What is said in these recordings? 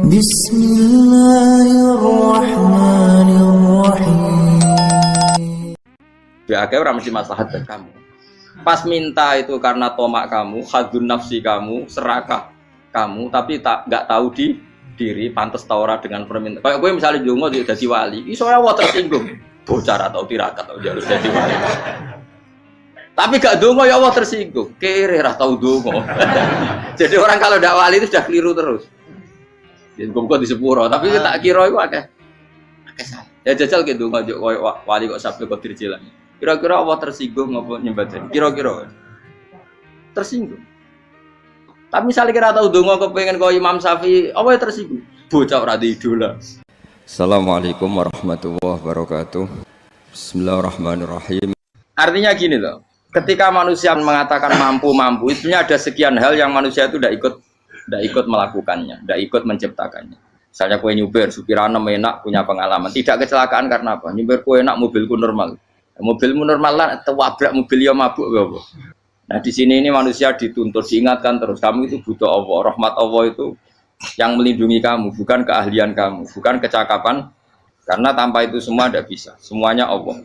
Bismillahirrahmanirrahim. Akhirnya orang mesti maslahat dan kamu. Pas minta itu karena tomak kamu, hadun nafsi kamu, serakah kamu, tapi nggak tahu diri, pantas taura dengan permintaan. Kayak gue misalnya jongo jadi wali, soalnya wah tersinggung, bocah atau tirakat atau jalur jadi wali. Tapi gak dongo ya Allah tersinggung, kere tahu dongo. Jadi orang kalau tidak wali itu sudah keliru terus. Jadi gue di sepuro, tapi tak kira itu akeh salah. Ya jajal gitu dongo wali kok sabtu kok dirjilan. Kira-kira Allah tersinggung ngapa nyembah? Kira-kira tersinggung. Tapi misalnya kira tahu dongo kepengen kau Imam Syafi'i, apa yang tersinggung? Bocah ora di idola. Assalamualaikum warahmatullahi wabarakatuh. Bismillahirrahmanirrahim. Artinya gini loh, ketika manusia mengatakan mampu, itu ada sekian hal yang manusia itu tidak ikut melakukannya, tidak ikut menciptakannya. Misalnya kue nyupir, supirana enak, punya pengalaman, tidak kecelakaan karena apa? Nyupir kue enak, mobilku normal. Mobilmu normal lah, tewabrak mobil yang mabuk apa? Nah di sini ini manusia dituntut, diingatkan terus, kamu itu butuh Allah, rahmat Allah itu yang melindungi kamu, bukan keahlian kamu, bukan kecakapan, karena tanpa itu semua tidak bisa, semuanya Allah.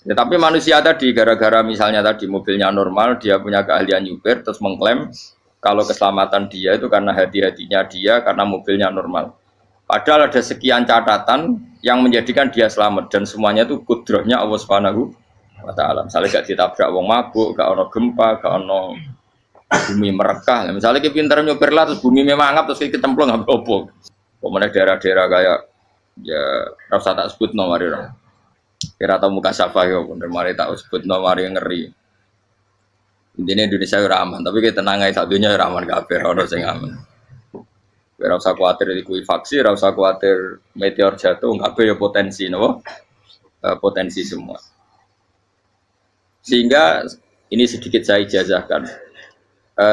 Ya, tapi manusia tadi gara-gara misalnya tadi mobilnya normal, dia punya keahlian nyupir, terus mengklaim kalau keselamatan dia itu karena hati-hatinya dia, karena mobilnya normal. Padahal ada sekian catatan yang menjadikan dia selamat dan semuanya itu kudrahnya Allah Subhanahu wa Ta'ala. Misalnya gak ditabrak wong mabuk, gak ono gempa, gak ono bumi merekah. Misalnya kita pintar nyopir lah terus bumi memangap terus kita kecemplung nggak apa-apa. Kemudian daerah-daerah kayak ya rasa tak sebut nomor orang. Kira tahu muka syafa ya, bener mari tak sebut nomor yang ngeri. Intinya Indonesia ora aman, tapi kita tenang aja satunya ora aman kabeh, ora sing aman. Ora usah kuwatir likuifaksi, ora usah kuwatir meteor jatuh, kabeh ya potensi napa? Potensi semua. Sehingga ini sedikit saya ijazahkan.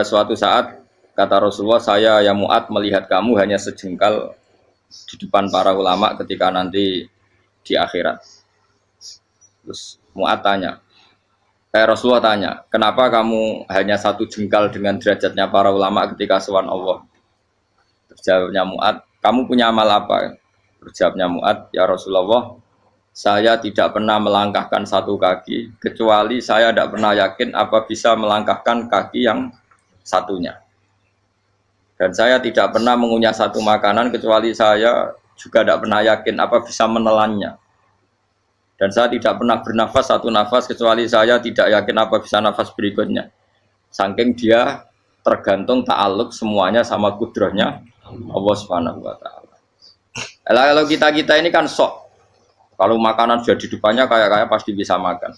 Suatu saat kata Rasulullah, saya ya Mu'ad melihat kamu hanya sejengkal di depan para ulama ketika nanti di akhirat. Terus Mu'ad tanya, Rasulullah tanya, kenapa kamu hanya satu jengkal dengan derajatnya para ulama ketika sowan Allah? Terjawabnya Mu'ad, kamu punya amal apa? Terjawabnya Mu'ad, ya Rasulullah, saya tidak pernah melangkahkan satu kaki, kecuali saya tidak pernah yakin apa bisa melangkahkan kaki yang satunya. Dan saya tidak pernah mengunyah satu makanan, kecuali saya juga tidak pernah yakin apa bisa menelannya. Dan saya tidak pernah bernafas satu nafas, kecuali saya tidak yakin apa bisa nafas berikutnya. Saking dia tergantung ta'aluk semuanya sama kudrahnya Allah Subhanahu wa Ta'ala. Kalau kita ini kan sok. Kalau makanan sudah di depannya kayak pasti bisa makan.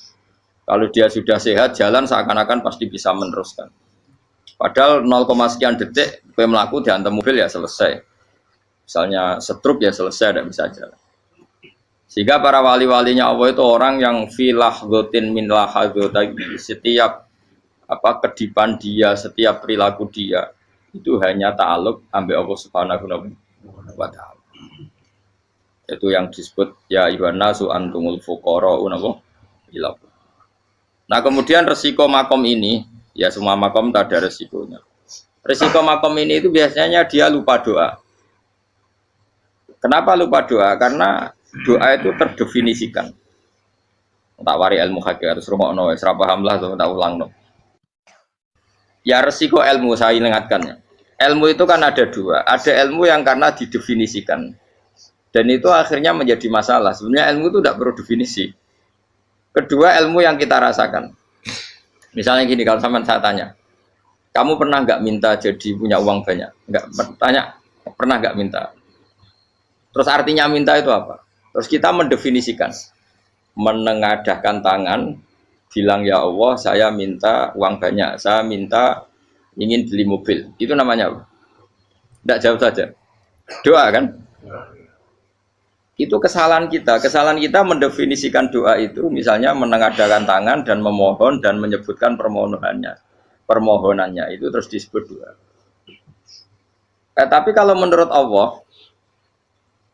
Kalau dia sudah sehat jalan seakan-akan pasti bisa meneruskan. Padahal 0, sekian detik gue melaku dihantam mobil ya selesai. Misalnya stroke ya selesai, tidak bisa jalan. Sehingga para wali-walinya Allah itu orang yang filah gotin min lahadotagi, setiap kedipan dia, setiap perilaku dia itu hanya ta'aluk ambil Allah Subhanahu wa Ta'ala. Itu yang disebut ya ayyuhan nasu antumul fuqara'u ila. Nah kemudian resiko makom ini, ya semua makom tak ada resikonya. Resiko makom ini itu biasanya dia lupa doa. Kenapa lupa doa? Karena doa itu terdefinisikan. Tak wari ilmu hakikat terus rungokno wis ra paham lah tak ulangno. Ya resiko ilmu saya ingatkannya. Ilmu itu kan ada dua. Ada ilmu yang karena didefinisikan. Dan itu akhirnya menjadi masalah. Sebenarnya ilmu itu tidak perlu definisi. Kedua ilmu yang kita rasakan. Misalnya gini, kalau sama saya tanya, kamu pernah nggak minta jadi punya uang banyak? Nggak tanya, pernah nggak minta? Terus artinya minta itu apa? Terus kita mendefinisikan, menengadahkan tangan, bilang ya Allah, saya minta uang banyak, saya minta ingin beli mobil. Itu namanya apa? Tidak jauh saja. Doa kan? Itu kesalahan kita mendefinisikan doa itu misalnya menengadahkan tangan dan memohon dan menyebutkan permohonannya itu terus disebut doa. Tapi kalau menurut Allah,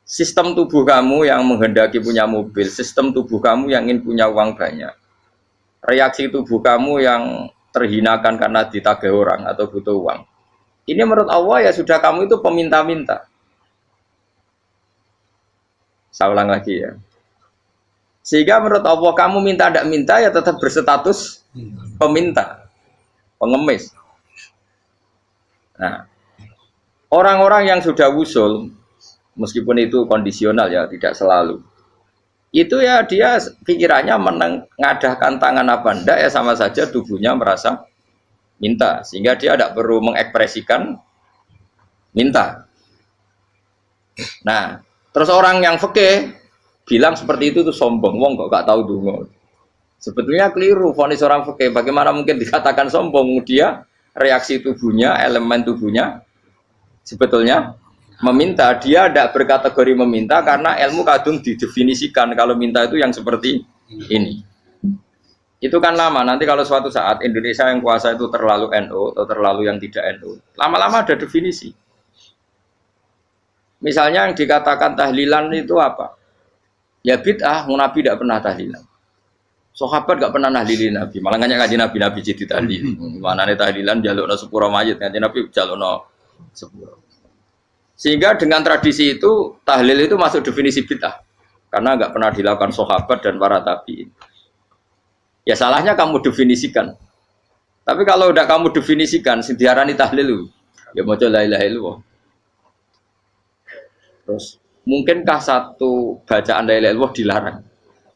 sistem tubuh kamu yang menghendaki punya mobil, sistem tubuh kamu yang ingin punya uang banyak, reaksi tubuh kamu yang terhinakan karena ditagih orang atau butuh uang, ini menurut Allah ya sudah kamu itu peminta-minta. Saya ulang lagi ya. Sehingga menurut Allah kamu minta tidak minta ya tetap berstatus peminta, pengemis. Nah, orang-orang yang sudah wusul, meskipun itu kondisional ya, tidak selalu. Itu ya dia pikirannya mengadahkan tangan apa ndak ya sama saja tubuhnya merasa minta. Sehingga dia tidak perlu mengekspresikan minta. Nah, terus orang yang fikih bilang seperti itu tuh sombong, wong kok gak tahu dungo. Sebetulnya keliru vonis orang fikih. Bagaimana mungkin dikatakan sombong? Dia reaksi tubuhnya, elemen tubuhnya sebetulnya meminta. Dia tidak berkategori meminta karena ilmu kadung didefinisikan kalau minta itu yang seperti ini. Itu kan lama. Nanti kalau suatu saat Indonesia yang kuasa itu terlalu NU atau terlalu yang tidak NU, lama-lama ada definisi. Misalnya yang dikatakan tahlilan itu apa? Ya bid'ah, Nabi tidak pernah tahlilan. Sahabat tidak pernah nahlilin Nabi. Malah ngajak kaji Nabi jadi tahlil. Mana nih tahlilan jalukno sepuro mayit, kaji Nabi jalukno sepuro. Sehingga dengan tradisi itu tahlil itu masuk definisi bid'ah. Karena nggak pernah dilakukan sahabat dan para tabi'in. Ya salahnya kamu definisikan. Tapi kalau udah kamu definisikan, diarani tahlil, ya maca la ilaha illallah. Terus mungkinkah satu bacaan la ilaha illallah dilarang?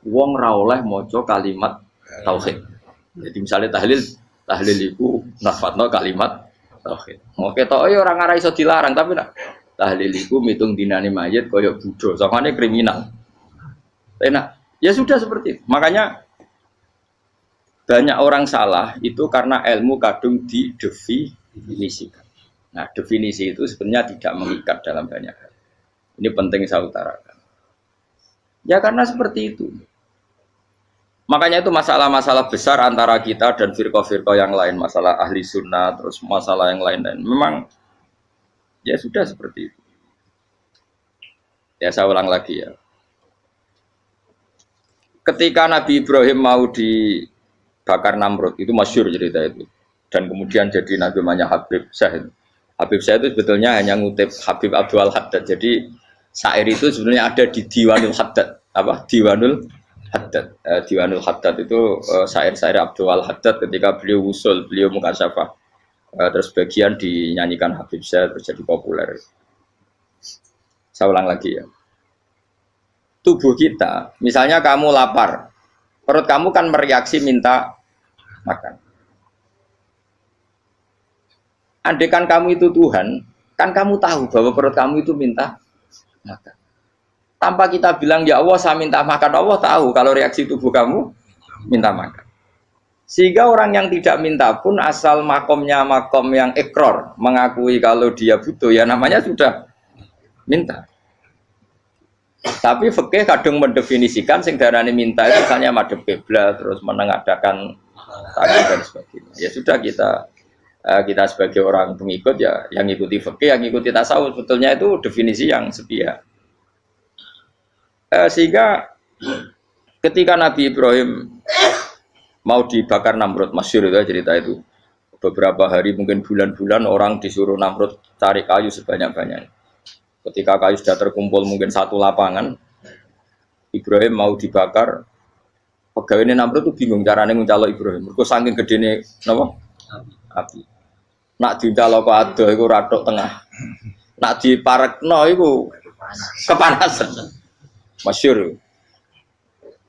Wong ra oleh maca kalimat tauhid. Jadi misalnya tahlil iku nafatno kalimat tauhid. Mau ketok ora ngara iso dilarang tapi nak tahlil iku mitung dinane mayit kaya budo, sangane kriminal. Enak. Ya sudah seperti itu. Makanya banyak orang salah itu karena ilmu kadung didefinisikan. Nah, definisi itu sebenarnya tidak mengikat dalam banyak hal. Ini penting saya utarakan. Ya karena seperti itu. Makanya itu masalah-masalah besar antara kita dan firqah-firqah yang lain. Masalah ahli sunnah, terus masalah yang lain-lain. Memang ya sudah seperti itu. Ya saya ulang lagi ya. Ketika Nabi Ibrahim mau dibakar Namrud, itu masyhur cerita itu. Dan kemudian jadi Nabi namanya Habib Syah. Habib Syah itu sebetulnya hanya ngutip Habib Abdul Haddad. Jadi syair itu sebenarnya ada di Diwanul Haddad. Apa? Diwanul Haddad. Diwanul Haddad itu syair-syair Abdul Haddad ketika beliau usul, beliau mukasyafah. Terus bagian dinyanyikan Habib Syah terus jadi populer. Saya ulang lagi ya. Tubuh kita, misalnya kamu lapar, perut kamu kan mereaksi minta makan. Andaikan kamu itu Tuhan, kan kamu tahu bahwa perut kamu itu minta makan. Tanpa kita bilang, ya Allah saya minta makan, Allah tahu kalau reaksi tubuh kamu minta makan. Sehingga orang yang tidak minta pun asal makomnya makom yang ikror, mengakui kalau dia butuh, ya namanya sudah minta. Tapi fikih kadang mendefinisikan sing darane minta itu misalnya madhep kiblat terus menengadakan tangan dan sebagainya. Ya sudah kita sebagai orang pengikut ya yang ikuti fikih, yang ikuti tasawuf sebetulnya itu definisi yang sepihak. Sehingga ketika Nabi Ibrahim mau dibakar Namrud, masyhur itu cerita itu. Beberapa hari mungkin bulan-bulan orang disuruh Namrud cari kayu sebanyak-banyaknya. Ketika kayu sudah terkumpul mungkin satu lapangan, Ibrahim mau dibakar. Pegawainya Namrud itu bingung caranya nguncalo Ibrahim. Mergo saking gedene napa? Api. Nak diuncalo kok ado iku ratok tengah. Nak diparekno iku kepanasan. Masyhur.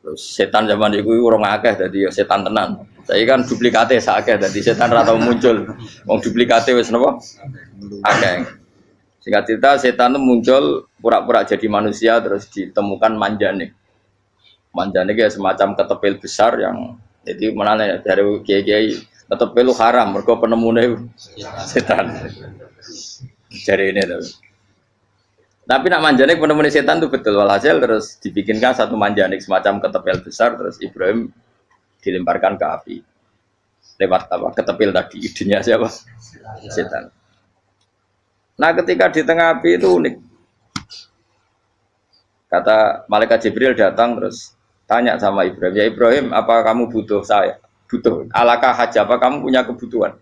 Terus setan zaman iku ora akeh dadi setan tenan. Saiki kan duplikate sak akeh dadi setan ra tau muncul. Wong duplikate wis napa? Akeh. Singkat cerita setan itu muncul pura-pura jadi manusia terus ditemukan manjanik. Manjanik ya semacam ketepil besar yang jadi mana dari kiai-kiai ketepil itu haram mergo penemune setan. Jadi ini tuh. Tapi nak manjanik penemune setan itu betul walhasil terus dibikinkan satu manjanik semacam ketepil besar terus Ibrahim dilemparkan ke api. Lewat apa? Ketepil tadi idenya siapa? Setan. Nah ketika di tengah api itu unik. Kata malaikat Jibril datang terus tanya sama Ibrahim, ya Ibrahim apa kamu butuh saya? Butuh. Alakah haja apa kamu punya kebutuhan?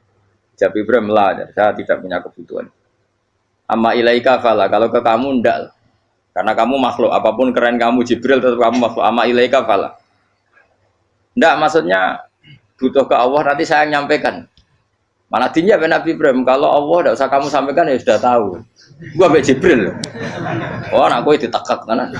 Jawab Ibrahim lah, saya tidak punya kebutuhan. Amma ilaika fala, kalau ke kamu ndak. Karena kamu makhluk, apapun keren kamu Jibril tetap kamu makhluk. Ama ilaika fala. Enggak, maksudnya butuh ke Allah nanti saya nyampaikan. Malah dinya Nabi Ibrahim, kalau Allah tidak usah kamu sampaikan ya sudah tahu. Gua be Jibril. Oh, aku itu ditekak kan.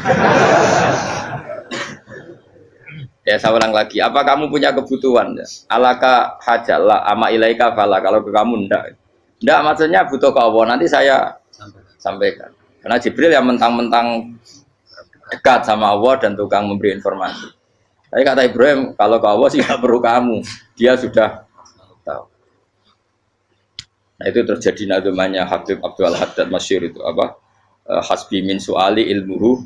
Ya saya ulang lagi, apa kamu punya kebutuhan? Alaka hajalla ama ilaika fala. Kalau ke kamu enggak. Enggak, maksudnya butuh ke Allah nanti saya sampaikan. Karena Jibril yang mentang-mentang dekat sama Allah dan tukang memberi informasi. Tapi kata Ibrahim, kalau ke Allah sih tidak perlu kamu. Dia sudah tahu. Nah itu terjadi nadumanya Habib Abdul Haddad Masyhur itu apa? Hasbi min su'ali ilmuhu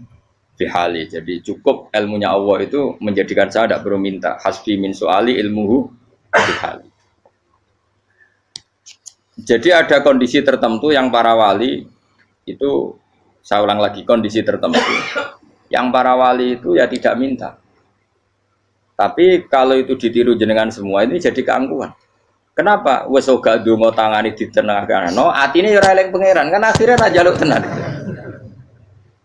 bihali. Jadi cukup ilmunya Allah itu menjadikan saya tidak perlu minta. Hasbi min su'ali ilmuhu bihali. Jadi ada kondisi tertentu yang para wali itu, saya ulang lagi, kondisi tertentu yang para wali itu ya tidak minta. Tapi kalau itu ditiru jenengan semua ini jadi keangkuhan. Kenapa? Wes ora ndonga tangane ditenengake. No, atine ora eling pangeran, kan akhirnya ra njaluk tenan.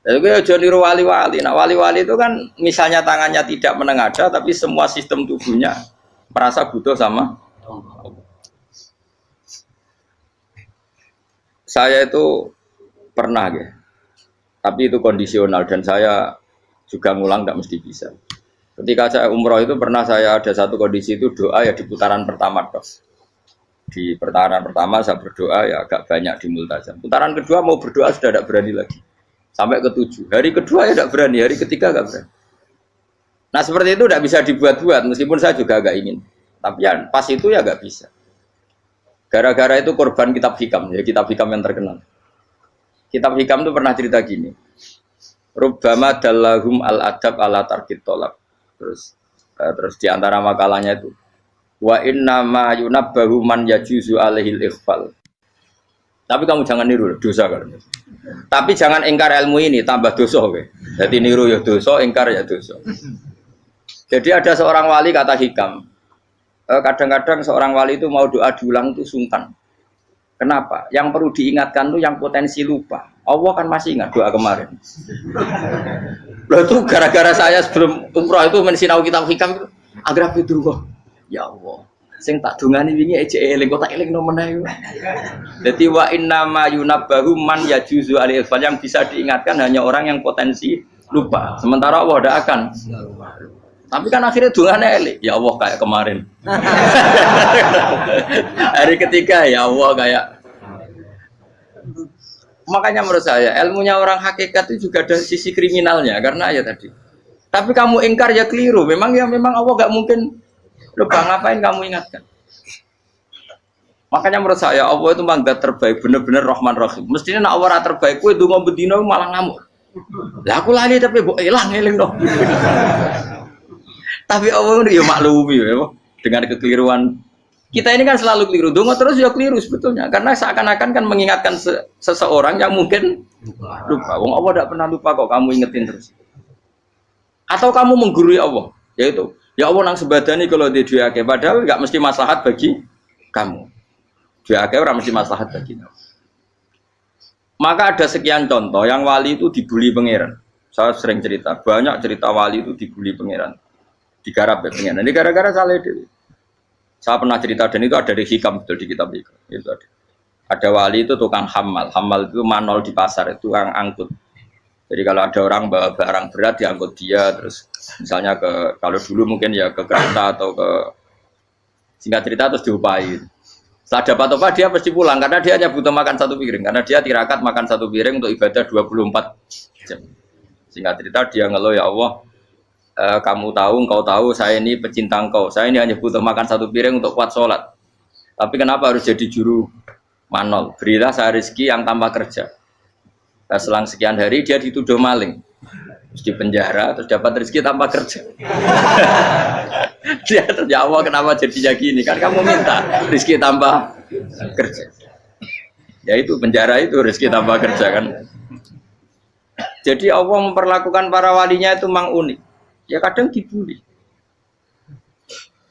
Jadi gue aja niru wali-wali. Nah wali-wali itu kan misalnya tangannya tidak menengadah, tapi semua sistem tubuhnya merasa butuh sama Allah. Saya itu pernah ya, tapi itu kondisional dan saya juga ngulang tidak mesti bisa. Ketika saya umroh itu pernah saya ada satu kondisi itu doa ya di putaran pertama dok. Di putaran pertama saya berdoa ya agak banyak di multazam. Putaran kedua mau berdoa sudah tidak berani lagi. Sampai ke-7. Hari kedua ya tidak berani, hari ketiga tidak berani. Nah seperti itu tidak bisa dibuat-buat meskipun saya juga agak ingin. Tapi ya pas itu ya nggak bisa. Gara-gara itu korban kitab hikam, ya kitab hikam yang terkenal. Kitab hikam itu pernah cerita gini. Rubbama dallahum al-adab ala tarkit tolab. Terus di antara makalahnya itu wa inna ma yunabbahu man yajuzu alaihil ikhfal. Tapi kamu jangan niru dosa kan. Tapi jangan ingkar ilmu ini tambah dosa kowe. Jadi niru ya dosa, ingkar ya dosa. Jadi ada seorang wali kata hikam. Kadang-kadang seorang wali itu mau doa diulang itu sungkan. Kenapa? Yang perlu diingatkan tuh yang potensi lupa. Allah kan masih ingat doa kemarin. Loh itu gara-gara saya sebelum umroh itu mensinau kitab hikam itu agar itu kok. Ya Allah, sing tak dungani wingi ejek eling kok tak eling no meneh. Dadi wa inna ma yunabbahu man yajuzu alil fal, yang bisa diingatkan hanya orang yang potensi lupa. Sementara Allah tidak akan. Tapi kan akhirnya dungane eling. Ya Allah kayak kemarin. Hari ketiga ya Allah kayak. Makanya menurut saya ilmunya orang hakikat itu juga ada sisi kriminalnya karena ya tadi. Tapi kamu ingkar ya keliru. Memang Allah gak mungkin lupa, ngapain kamu ingatkan. Makanya menurut saya Allah itu mangga terbaik, bener-bener Rahman Rahim. Mestinya nak Allah terbaik, kue dungo bedino malah ngamuk. Lah aku lali tapi mbok eling dong. Tapi Allah itu ya maklumi ya, dengan kekeliruan. Kita ini kan selalu keliru, dongo terus ya keliru sebetulnya. Karena seakan-akan kan mengingatkan seseorang yang mungkin lupa. Wong Allah tidak pernah lupa kok, kamu ingetin terus. Atau kamu menggurui Allah, yaitu ya Allah nang sebadani kalau di duake, padahal nggak mesti maslahat bagi kamu. Duake orang mesti maslahat bagi kamu. Maka ada sekian contoh yang wali itu dibully pangeran. Saya sering cerita, banyak cerita wali itu dibully pangeran. Digarap ya pangeran. Ini gara-gara salah dewi. Saya pernah cerita dan itu ada di hikam betul di kitab itu. Itu ada wali itu tukang hamal. Hamal itu manol di pasar, itu tukang angkut. Jadi kalau ada orang bawa barang berat diangkut dia, terus misalnya kalau dulu mungkin ya ke kereta atau ke singkat cerita terus diupahi. Setelah dapat apa dia pasti pulang karena dia hanya butuh makan satu piring, karena dia tirakat makan satu piring untuk ibadah 24 jam. Singkat cerita dia ngeluh, ya Allah, kamu tahu, engkau tahu saya ini pecinta engkau, saya ini hanya butuh makan satu piring untuk kuat sholat. Tapi kenapa harus jadi juru manol? Berilah saya rezeki yang tanpa kerja. Nah, selang sekian hari dia dituduh maling, terus di penjara, terus dapat rezeki tanpa kerja. Dia ya Allah kenapa jadinya gini? Kan kamu minta rezeki tanpa kerja. Ya itu penjara itu rezeki tanpa kerja kan. Jadi Allah memperlakukan para walinya itu memang unik. Ya kadang dibully.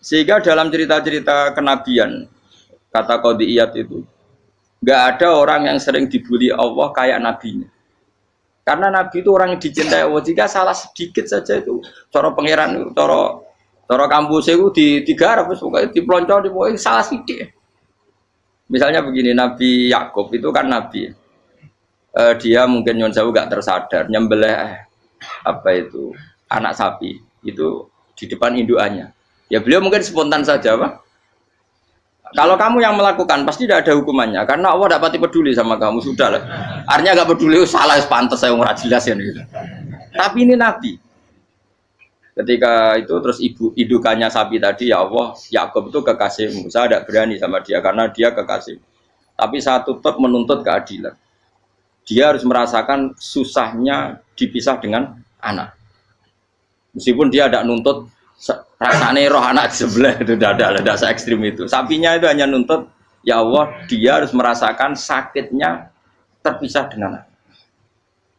Sehingga dalam cerita-cerita kenabian, kata Qadiyat itu, nggak ada orang yang sering dibully Allah kayak nabinya. Karena Nabi itu orang yang dicintai Allah. Jika salah sedikit saja itu, cara pangeran, cara kampus itu digarap, pokoknya dipelonco, pokoknya salah sedikit. Misalnya begini, Nabi Yakub itu kan Nabi. Dia mungkin nyon sewu gak tersadar nyembelih apa itu anak sapi itu di depan indukannya. Ya beliau mungkin spontan saja, Pak. Kalau kamu yang melakukan pasti tidak ada hukumannya karena Allah tidak pati peduli sama kamu, sudah lah. Artinya gak peduli, salah pantas saya ora jelas ya gitu. Tapi ini Nabi. Ketika itu terus indukannya sapi tadi, ya Allah, Yakub itu kekasihmu. Saya tidak berani sama dia karena dia kekasih. Tapi saya tetap menuntut keadilan. Dia harus merasakan susahnya dipisah dengan anak. Meskipun dia tidak nuntut rasanya roh anak di sebelah, itu tidak se ekstrim itu. Sapinya itu hanya nuntut, ya Allah, dia harus merasakan sakitnya terpisah dengan anak.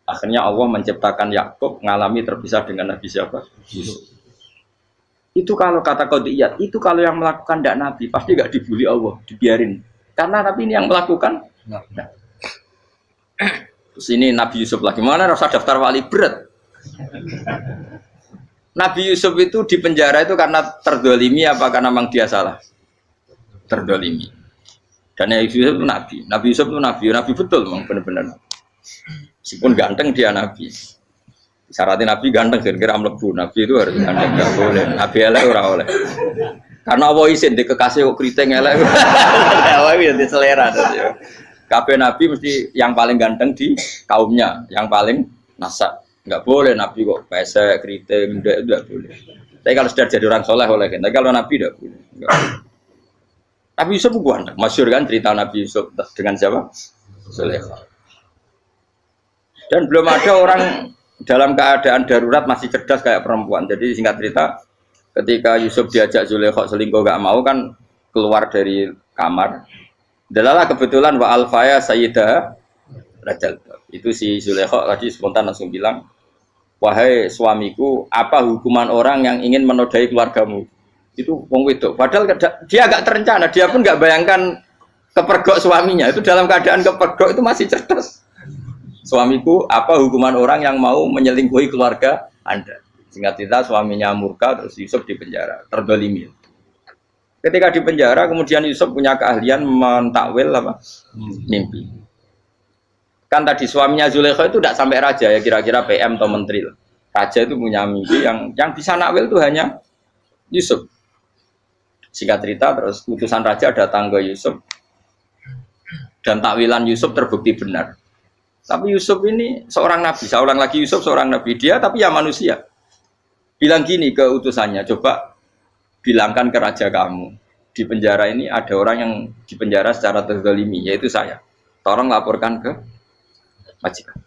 Akhirnya Allah menciptakan Yakub mengalami terpisah dengan Nabi siapa? Yusuf. Itu kalau kata qadiyat, itu kalau yang melakukan tidak Nabi pasti gak dibully Allah, dibiarin. Karena Nabi ini yang melakukan. Nah. Terus ini Nabi Yusuf lagi, mana rasa daftar wali berat. Nabi Yusuf itu di penjara itu karena terdolimi apa karena memang dia salah? Terdolimi. Dan Nabi Yusuf itu Nabi. Nabi Yusuf itu Nabi betul memang benar-benar. Meskipun ganteng dia Nabi. Syaratnya Nabi ganteng kira-kira mlebu. Nabi itu harus ganteng, enggak boleh. Nabi elek ora oleh. Karena Allah izin di kekasih kok kriting elek. Allah ya di selera tadi. Kabeh Nabi mesti yang paling ganteng di kaumnya, yang paling nasab. Enggak boleh Nabi kok pesek, kriting, enggak boleh. Tapi kalau sudah jadi orang soleh oleh kan. Tapi kalau Nabi enggak boleh. Nabi Yusuf ganteng. Masyhur kan cerita Nabi Yusuf dengan siapa? Zulaikha. Dan belum ada orang dalam keadaan darurat masih cerdas kayak perempuan. Jadi singkat cerita, ketika Yusuf diajak Zulaikha selingkuh gak mau kan keluar dari kamar. Dalalah kebetulan wa alfaya sayyidah rajal. Itu si Zulaikha tadi spontan langsung bilang, wahai suamiku, apa hukuman orang yang ingin menodai keluargamu? Itu wong wedok. Padahal dia agak terencana, dia pun gak bayangkan kepergok suaminya. Itu dalam keadaan kepergok itu masih cerdas. Suamiku, apa hukuman orang yang mau menyelingkuhi keluarga Anda? Singkat cerita, suaminya murka, terus Yusuf dipenjara, terdolimi. Ketika dipenjara, kemudian Yusuf punya keahlian mentakwil apa? Mimpi. Kan tadi suaminya Zulaikha itu tidak sampai raja ya, kira-kira PM atau menteri. Raja itu punya mimpi yang bisa nakwil itu hanya Yusuf. Singkat cerita, terus utusan raja datang ke Yusuf dan takwilan Yusuf terbukti benar. Tapi Yusuf ini seorang nabi, saya ulang lagi Yusuf seorang nabi, dia tapi ya manusia. Bilang gini ke utusannya, coba bilangkan ke raja kamu, di penjara ini ada orang yang di penjara secara terzalimi, yaitu saya. Tolong laporkan ke majikan.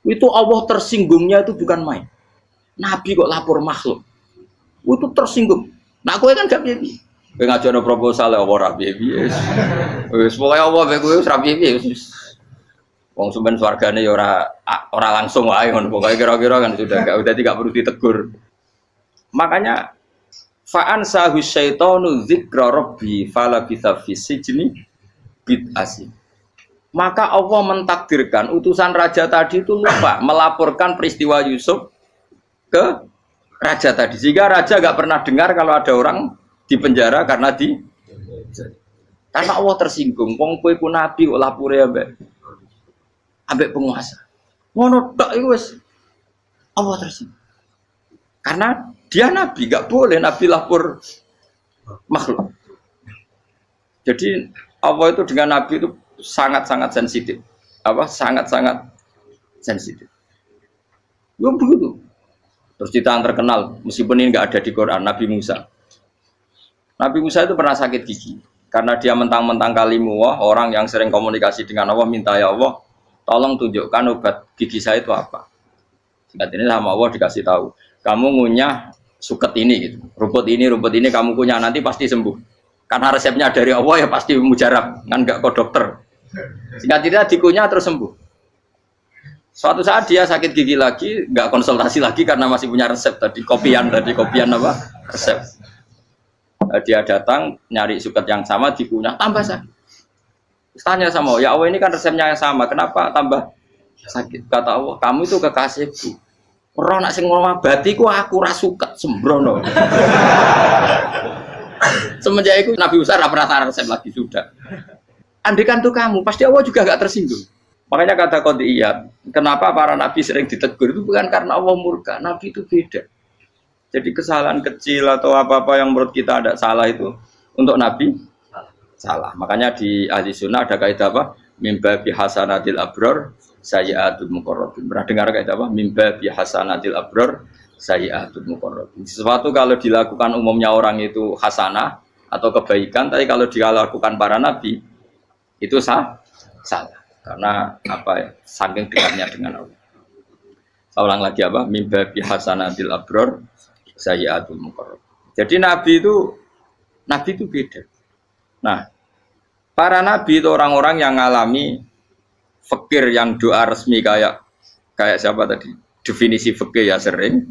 Itu Allah tersinggungnya itu bukan main. Nabi kok lapor makhluk. Itu tersinggung. Nah, kowe kan gak piye-piye. Kowe ngajono proposal ya ora piye-piye. Wis pokoke Allah mek kowe wis ra piye-piye. Wong sumben swargane ya ora langsung wae ngono. Pokoke kira-kira kan sudah enggak perlu ditegur. Makanya fa'an sahu syaitanu dzikra rabbi fala bisa fi sijni bid'asi. Maka Allah mentakdirkan utusan raja tadi itu lupa melaporkan peristiwa Yusuf ke raja tadi. Sehingga raja enggak pernah dengar kalau ada orang di penjara karena Allah tersinggung. Wong kowe ku nabi kok lapore ambek penguasa. Ngono tok iku wis Allah tersinggung. Karena dia nabi, enggak boleh nabi lapor makhluk. Jadi Allah itu dengan nabi itu sangat-sangat sensitif. Sangat-sangat sensitif. Ya begitu. Terus cerita yang terkenal, meskipun ini enggak ada di Quran, Nabi Musa. Nabi Musa itu pernah sakit gigi karena dia mentang-mentang kalimullah, orang yang sering komunikasi dengan Allah, minta ya Allah tolong tunjukkan obat gigi saya itu apa. Singkat ini sama Allah dikasih tahu, kamu ngunyah suket ini gitu. Rumput ini kamu kunyah nanti pasti sembuh. Karena resepnya dari Allah ya pasti mujarab, kan enggak ke dokter. Singkat cerita dikunyah terus sembuh. Suatu saat dia sakit gigi lagi, enggak konsultasi lagi karena masih punya resep tadi, kopian apa? Resep. Dia datang nyari suket yang sama dikunyah tambah sakit. Tanya sama Allah, ya Allah ini kan resepnya yang sama, kenapa tambah Sakit. Kata Allah, kamu itu kekasihku. Ora nak sing ngobati ku aku ra suket sembrono. Semenjak itu Nabi Musa ra pernah resep lagi sudah. Andekan tuh kamu, pasti Allah juga gak tersinggung. Makanya kata Qadiyat, kenapa para nabi sering ditegur itu bukan karena Allah murka, nabi itu beda. Jadi kesalahan kecil atau apa-apa yang menurut kita ada salah itu untuk nabi salah. Makanya di ahli sunnah ada kaidah apa? Mimba bi hasanatil abror sayyi'atul muqarrabin. Pernah dengar kaidah apa? Mimba bi hasanatil abror sayyi'atul muqarrabin. Sesuatu kalau dilakukan umumnya orang itu hasanah atau kebaikan, tapi kalau dilakukan para nabi itu salah. Karena apa ya? Saking dekatnya dengan Allah. Saya ulang lagi apa? Mimba bi hasanatil abror sayyi'atul muqarrabin. Jadi nabi itu beda. Nah, para nabi itu orang-orang yang ngalami fikir yang doa resmi kayak siapa tadi? Definisi fikir ya sering.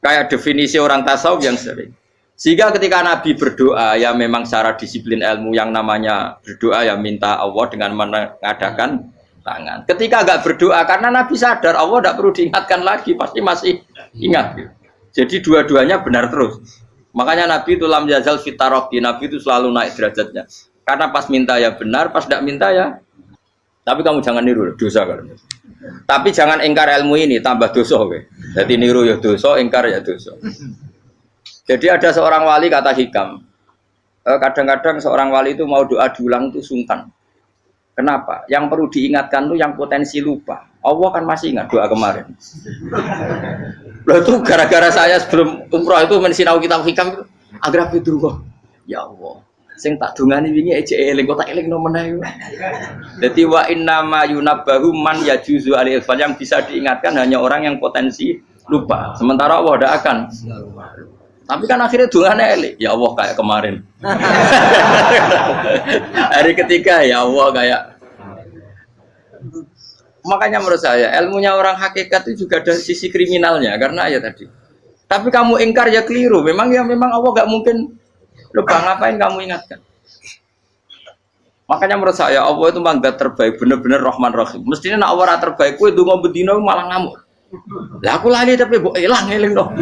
Kayak definisi orang tasawuf yang sering. Sehingga ketika Nabi berdoa ya memang secara disiplin ilmu yang namanya berdoa ya minta Allah dengan mengadakan tangan. Ketika enggak berdoa karena Nabi sadar Allah tidak perlu diingatkan lagi, pasti masih ingat. Jadi dua-duanya benar terus. Makanya Nabi itu lam yazal fitaroki, Nabi itu selalu naik derajatnya. Karena pas minta ya benar, pas tidak minta ya. Tapi kamu jangan niru dosa kan. Tapi jangan ingkar ilmu ini, tambah dosa. Jadi niru ya dosa, ingkar ya dosa. Jadi ada seorang wali kata Hikam, kadang-kadang seorang wali itu mau doa diulang itu sungkan. Kenapa? Yang perlu diingatkan itu yang potensi lupa. Allah kan masih ingat doa kemarin. Loh itu gara-gara saya sebelum umroh itu mensinau kitab Hikam itu agar itu kok. Ya Allah, sing tak dungani wingi ejek eling kok tak eling no meneh. Dadi wa innama yunabbahu man yajuzu alil yang bisa diingatkan hanya orang yang potensi lupa. Sementara Allah tidak akan. Tapi kan akhirnya dungane eling. Ya Allah kayak kemarin. Hari ketiga ya Allah kayak. Makanya menurut saya ilmunya orang hakikat itu juga ada sisi kriminalnya karena ya tadi. Tapi kamu ingkar ya keliru. Memang Allah gak mungkin lupa, ngapain kamu ingatkan? Makanya menurut saya Allah itu mangga terbaik, bener-bener Rahman Rahim. Mestinya nak Allah terbaik, kue donga bedino malah ngamuk. Lah aku lali tapi mbok eling dong.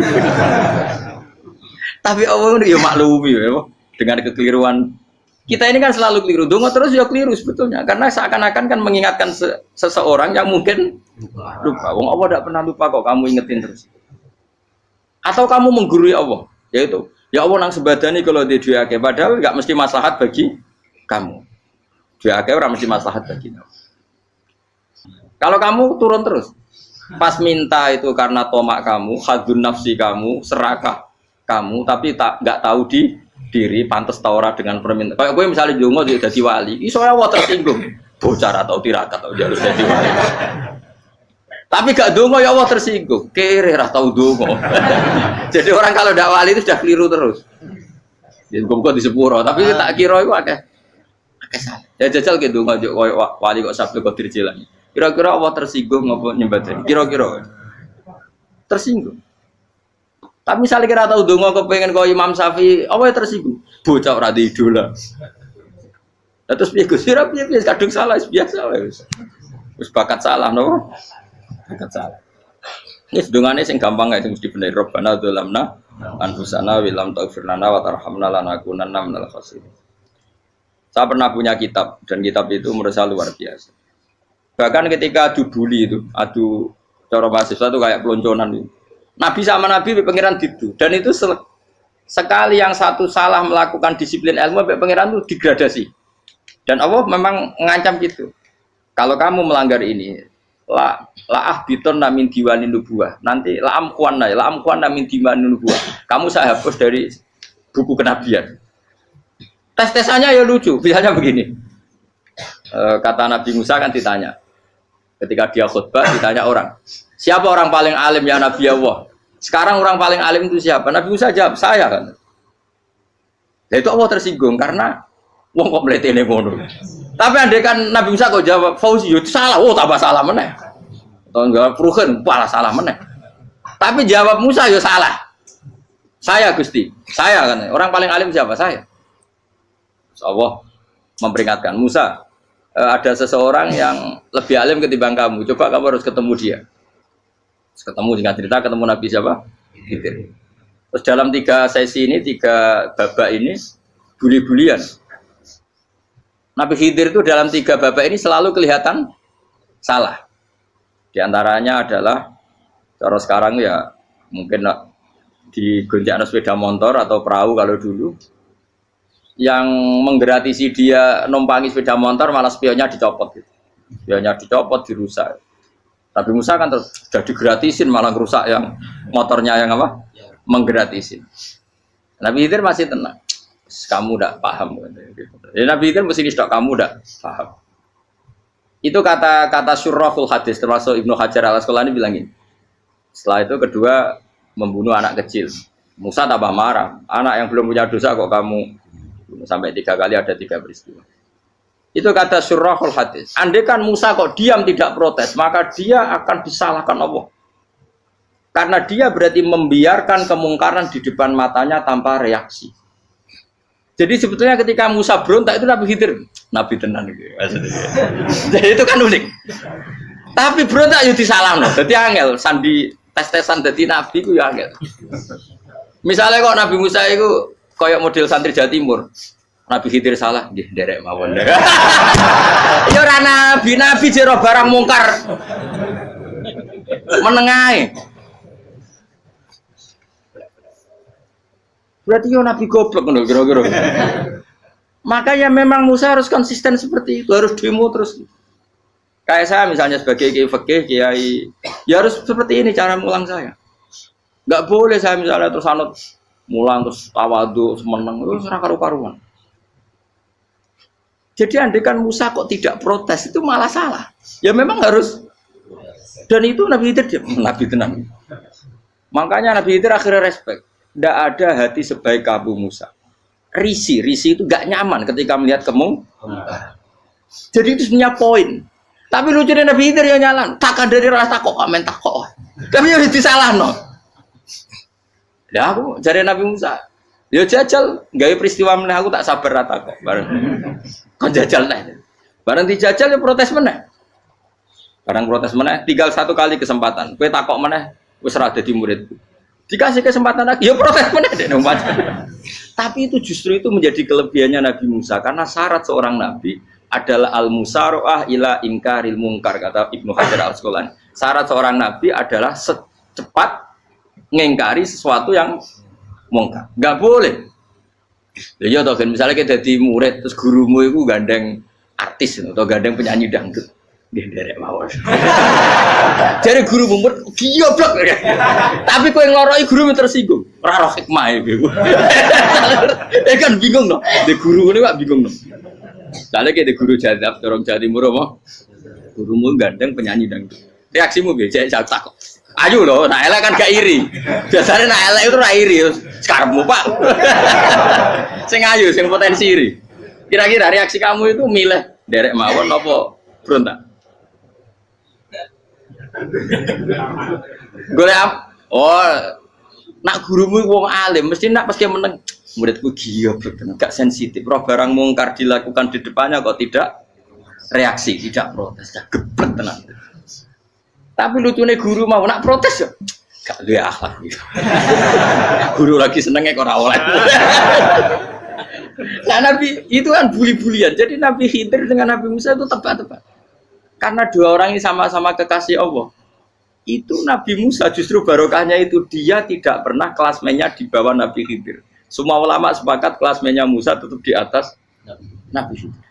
Tapi Allah itu ya maklumi ya, dengan kekeliruan. Kita ini kan selalu keliru, donga terus ya keliru sebetulnya. Karena seakan-akan kan mengingatkan seseorang yang mungkin lupa. Wong Allah tidak pernah lupa kok, kamu ingetin terus. Atau kamu menggurui Allah, yaitu ya Allah nang sebadani kalau di duake, padahal nggak mesti maslahat bagi kamu. Duake orang mesti maslahat bagi kamu. Kalau kamu turun terus, pas minta itu karena tomak kamu, hadun nafsi kamu, serakah kamu, tapi nggak tahu diri, pantas taura dengan permintaan. Kayak gue misalnya jongo jadi wali, iso Allah tersinggung, bocor atau tirakat atau harus jadi wali. Tapi gak dongo ya Allah tersinggung, kere ra tau dongo. Jadi orang kalau ndak wali itu sudah keliru terus. Jadi kok di sepuro, tapi tak kira itu akeh salah. Ya jajal ke dongo wali kok sabtu kok dirjelang. Kira-kira Allah tersinggung ngopo nyembadani? Kira-kira tersinggung. Tapi misalnya kira tahu dongo kepengen kau Imam Syafi'i, Allah tersinggung. Bocah ora di idola. Terus piye Gus? Piye kadung salah biasa wis. Wis bakat salah no. Bakat salah. Ini sedungane sing gampang ae sing mesti bener. Rabbana dzalamna anfusana wa lam taghfir lana wa tarhamna lanakunanna minal khasirin. Saya pernah punya kitab dan kitab itu menurut saya luar biasa. Bahkan ketika adu buli itu, adu cara mahasiswa itu kayak pelonconan itu. Nabi sama Nabi pengiran didu dan itu sekali yang satu salah melakukan disiplin ilmu pengiran itu degradasi. Dan Allah memang mengancam gitu. Kalau kamu melanggar ini, la ahbiton min diwanin nubuwah. Nanti la amkuan min diwanin nubuwah. Kamu saya hapus dari buku kenabian. Tes-tesannya ya lucu. Biasanya begini. Kata Nabi Musa kan ditanya. Ketika dia khutbah ditanya orang. Siapa orang paling alim ya Nabi Allah? Sekarang orang paling alim itu siapa? Nabi Musa jawab, saya kan. Ya itu Allah tersinggung karena wong kok mletene ngono. Tapi andai kan Nabi Musa kok jawab Fauzi itu salah, oh tambah salah meneh. Atau enggak Pruhen, malah salah meneh. Tapi jawab Musa ya salah. Saya Gusti, saya kan. Orang paling alim siapa? Saya. Allah memperingatkan Musa, ada seseorang yang lebih alim ketimbang kamu. Coba kamu harus ketemu dia. Ketemu dengan cerita ketemu Nabi siapa? Khidir. Terus dalam 3 sesi ini, 3 babak ini buli-bulian. Nabi Khidir itu dalam 3 babak ini selalu kelihatan salah. Di antaranya adalah cara sekarang ya mungkin di gonjak sepeda motor atau perahu kalau dulu yang menggratisi dia numpangi sepeda motor malah spionnya dicopot gitu. Spionnya dicopot, dirusak. Tapi Musa kan sudah digratisin malah rusak yang motornya yang apa? Menggratisin. Nabi Khidir masih tenang. Kamu tidak paham. Ya, Nabi Khidir mesti tidak kamu tidak paham. Itu kata syurrahul hadis termasuk Ibnu Hajar al-Asqalani bilang ini. Setelah itu kedua membunuh anak kecil. Musa tambah marah. Anak yang belum punya dosa kok kamu bunuh. Sampai 3 kali ada 3 peristiwa. Itu kata syurrahul hadis. Andai kan Musa kok diam tidak protes, maka dia akan disalahkan Allah. Karena dia berarti membiarkan kemungkaran di depan matanya tanpa reaksi. Jadi sebetulnya ketika Musa berontak itu Nabi Khidir, Nabi tenan gitu. Jadi itu kan unik. Tapi berontak yo disalahno. Dadi angel sandi tes-tesan dadi nabi ku ya angel. Misalnya kok Nabi Musa itu koyok model santri Jawa Timur. Nabi Khidir salah, nggih nderek mawon. Ya ora nabi jero barang mungkar. Menengae. Berarti yo nabi goblok ngono kira-kira. Makanya memang Musa harus konsisten seperti itu, harus demo terus. Kayak saya misalnya sebagai kiai fikih, kiai ya harus seperti ini cara mulang saya. Enggak boleh saya misalnya terus anut mulang terus tawadhu, semeneng terus ora karu-karuan. Jadi andekan Musa kok tidak protes itu malah salah. Ya memang harus. Dan itu Nabi Khidir Nabi tenang. Makanya Nabi Khidir akhirnya respect. Tidak ada hati sebaik Abu Musa. Risi itu gak nyaman ketika melihat kemungkaran. Jadi itu sebenarnya poin. Tapi lucunya Nabi Khidir yang nyalan. Takkan dari rasa kok amen takok. Tapi harus disalah no. Ya aku cari Nabi Musa. Ya jajal, gawe peristiwa meneh aku tak sabar rata kok. Bareng. Kon jajal neh. Bareng dijajal ya protes meneh. Bareng protes meneh, tinggal 1 kali kesempatan. Kowe takok meneh, wis ora dadi muridku. Dikasih kesempatan lagi, ya protes meneh dek numpat. Tapi itu justru itu menjadi kelebihannya Nabi Musa karena syarat seorang nabi adalah al-musara'ah ila inkaril munkar kata Ibnu Hajar al-Asqalani. Syarat seorang nabi adalah secepat ngingkari sesuatu yang mungkar. Enggak boleh. Ya toh kan misalnya kita jadi murid terus gurumu itu gandeng artis atau gandeng penyanyi dangdut. Nggih nderek mawon. Jare guru murid goblok. Tapi kowe ngloroi guru tersinggung. Ora roh hikmah iku. Kan bingung no. De guru ngene kok bingung no. Soale ki de guru jadab dorong Jawa Timur apa? Gurumu gandeng penyanyi dangdut. Reaksimu piye? Cek takok. Ayo loh, nah elek kan gak iri. Biasanya nah elek itu iri. Sekarangmu Pak. Sing ayu, sing potensi iri. Kira-kira reaksi kamu itu milih derek mawon apa berontak? Golek nak gurumu wong alim mesti nak pasti meneng. Muridku goblok tenan, gak sensitif. Roh barang mungkar dilakukan di depannya kok tidak reaksi, tidak protes, geblek tenan. Tapi lucunya guru mau nak protes ya, gak duwe akhlak gitu. Guru lagi senengnya kok ora oleh. Nah Nabi itu kan buli-bulian. Jadi Nabi Khidir dengan Nabi Musa itu tepat-tepat. Karena 2 orang ini sama-sama kekasih Allah. Itu Nabi Musa justru barokahnya itu dia tidak pernah kelasmennya di bawah Nabi Khidir. Semua ulama sepakat kelasmennya Musa tetap di atas Nabi Khidir.